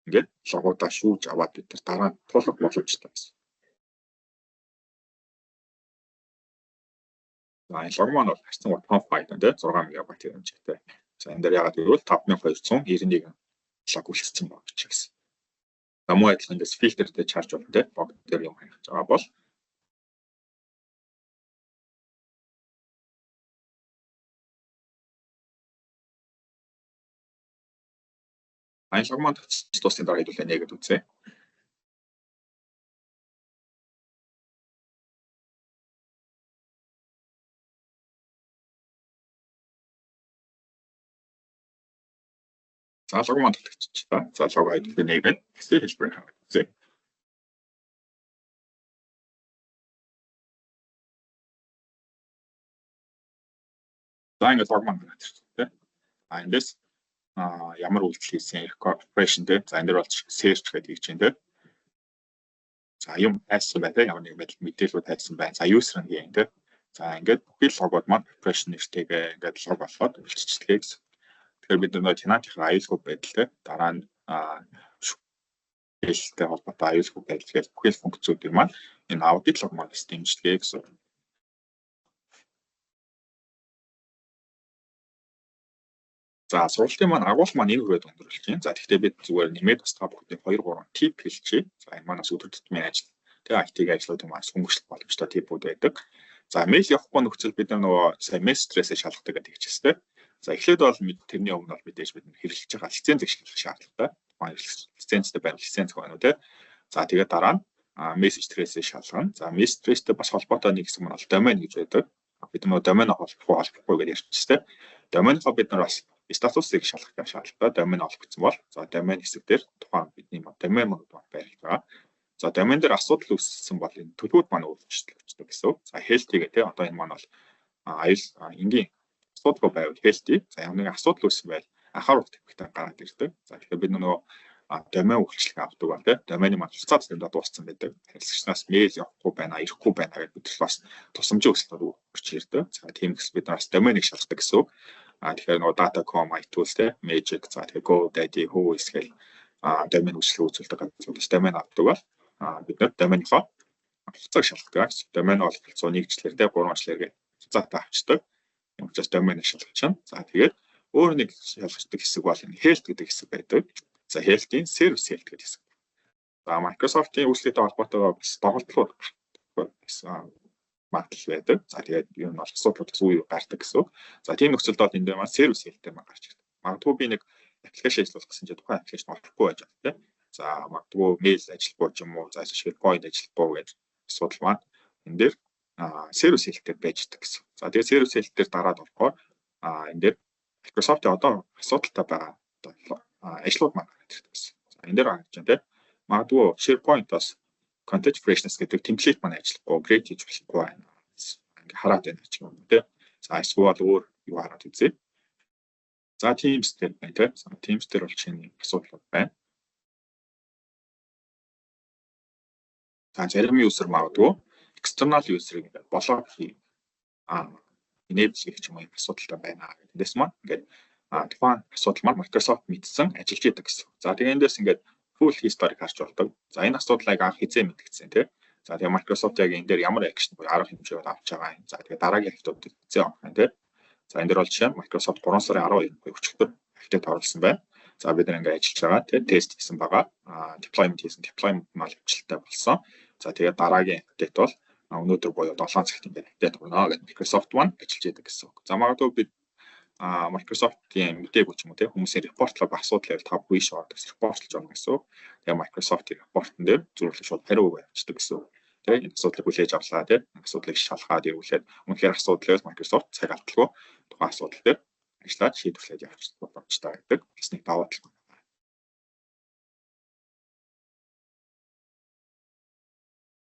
Ингээд логуудаа шүүж аваад бид нар дараа нь тулах боломжтой гэсэн. За энэ лог маань бол харьцан том файл тийм 6 МБ хэмжээтэй. За энэ дээр яагаад гэвэл 5291 лог үлдсэн баг ч гэсэн. За муу адилхан ингээс фильтртэй чарж болно тийм лог дээр юм хаях байгаа бол энэ лог маань тусдын дараа хэдүүлээ нэгэд үзье. За лог маань татчихлаа. За лог хэдүүлээ нэгэд хэсэг хэлбэр харах үзье. За ингээд лог маань татчихсан тийм. Эндээс ямар үйлдэл хийсэн corporation дээр за энэ дээр бол search гэдэг хийж байна тийм. За юм хайсан байна тийм ямар нэг мэдээлэл хайсан байна. За user нь юм тийм. За ингээд бүхэл логууд маань corporation нэртэйгээ ингээд лог болгоод үйлчилчихлээ гэсэн. Тэгэхээр бид нөгөө tenant-ийн аюулгүй байдал тийм дараа нь хэлтэй холбоотой аюулгүй байдал гэж бүхэл функцүүдийг маань энэ audit log маань дэмжлэгээ гэсэн. За сургалтын маань агуулга маань энэ хүрээд өндөрлөж байна. За тэгэхээр бид зүгээр нэмээд бас та бүхэнд 2 3 тип хэлчихье. За энэ манаас өдөр тутмын ажил тэгээ IT-г ажлуудыг маш хөнгөлөлт боломжтой типүүд байдаг. За мэйл явахгүй нөхцөл бид нөгөө сая мессежээсээ шалгадаг гэдэг хэлжтэй. За эхлээд бол тэрний өмнө бол мэдээж бид хэрэглэж байгаа лиценз ашиглах шаардлагатай. Лицензтэй байр лиценз байна уу те. За тэгээд дараа нь мессеж трейсээ шалгана. За мессеж трейстэй бас холбоотой нэг хэсэг нь бол домен гэж байдаг. Бид нөгөө домен холбохгүй гэж ярьчихсан те. Доменхоо бид нар бас статусыг шалгах шаардлагатай. Домен олгогдсон бол за домен хэсэг дээр тухайн бидний домен мод байрлал байгаа. За домен дээр асуудал үүссэн бол энэ төлбөрүүд маань өөрчлөгддөг гэсэн үг. За healthy гэх те одоо энэ маань бол энгийн асуудалгүй байвал healthy. За ямар нэгэн асуудал үүссэн байл анхаарал тавихтай гараад ирдэг. За тэгэхээр бид нөгөө домен үйлчлэг авдаг бол те домений маань хугацаа зэмдээ дууссан байдаг. Харилцагчнаас мэйл явахгүй байна, ирэхгүй байна гэдэг бид бас тусламжийн өсөлтөд үрч ирдэг. За тийм гэсэн бид нараас доменийг шалгадаг гэсэн үг. Тэгэхээр нөгөө data.com, iTools те Magic за тэгээ GoDaddy, Whois гэх домен үйлчлэг үзүүлдэг газруудаас домен авдаг бол бид нар доменийхоо хугацааг шалгадаг. Домен бол 101 жилээр те 3 жилээр гэх хугацаатай авчдаг. Юм учраас доменийг шалгачна. За тэгээд өөр нэг шалгачдаг хэсэг бол энэ health гэдэг хэсэг байдаг. За health-ийн service health гэдэг хэсэг. За Microsoft-ийн үйлчлэгтэй холбоотойгоо бас тоглолтууд гэсэн магадлал байдаг. За тэгээд юу нь бол асуудлуудаас үе гардаг гэсэн үг. За тийм нөхцөлд бол энэ дээр маань service health дээр маань гарч ирдэг. Магадгүй би нэг аппликейшн ажиллуулах гэсэн чинь тухайн аппликейшн олохгүй байж байгаа тийм. За магадгүй mail ажиллахгүй ч юм уу, за SharePoint ажиллахгүй гэдэг асуудал маань энэ дээр service health дээр байж байгаа гэсэн. За тэгээд service health дээр дараад болохоор энэ дээр Microsoft-ийн одоо асуудалтай байгаа ажлууд маань гараад ирдэг гэсэн. За энэ дээр харж байна тийм. Магадгүй SharePoint-оос content freshness гэдэг template маань ажиллахгүй, create хийж болохгүй байна. Ингээ хараад байна ч юм уу тийм. За эсвэл өөр юу хараад үзье. За Teams дээр байна тийм. За Teams дээр бол чиний асуудал байна. За зарим user магадгүй external user-ыг ингээд болоо хий enable хийх юм уу асуудалтай байна. Эндээс маань ингээд тухайн асуудал маань Microsoft мэдсэн ажиллаж идэг гэсэн. За тэгээ эндээс ингээд full history харж болдог. За энэ асуудлыг анх хизээ мэдгдсэн тийм. За тэгээ Microsoft яг энэ дээр ямар action буюу арга хэмжээ авч байгаа юм. За тэгээ дараагийн хятадууд хизээ авах юм тийм. За энэ дээр бол жишээ нь Microsoft 3 сарын 12-нд өчигдөр апдейт оруулсан байна. За бид нэг ингээд ажиллаж байгаа тийм тест хийсэн байгаа. Deployment хийсэн. Deployment мал хвчлэлтэй болсон. За тэгээ дараагийн апдейт бол өнөөдөр буюу 7 цагт ингээд апдейт болно гэдэг Microsoft маань ажиллаж идэг гэсэн. За магадгүй бид Microsoft-ийн мэдээгүй ч юм уу тийм хүмүүсийн репортлог асуудал явал та бүхэн шууд репортлж байгаа гэсэн. Тэгээ Microsoft-ийн репортн дээр зөвлөлт шууд хариу өгөөчдөг гэсэн. Тэгээ энэ асуудлыг хүлээж авлаа тийм асуудлыг шалгаад явуулаад үнэхээр асуудал байвал Microsoft цаг алдалгүй тухайн асуудал дээр ажиллаад шийдвэрлээд явуулж боломжтой байдаг. Бас нэг даваа тал.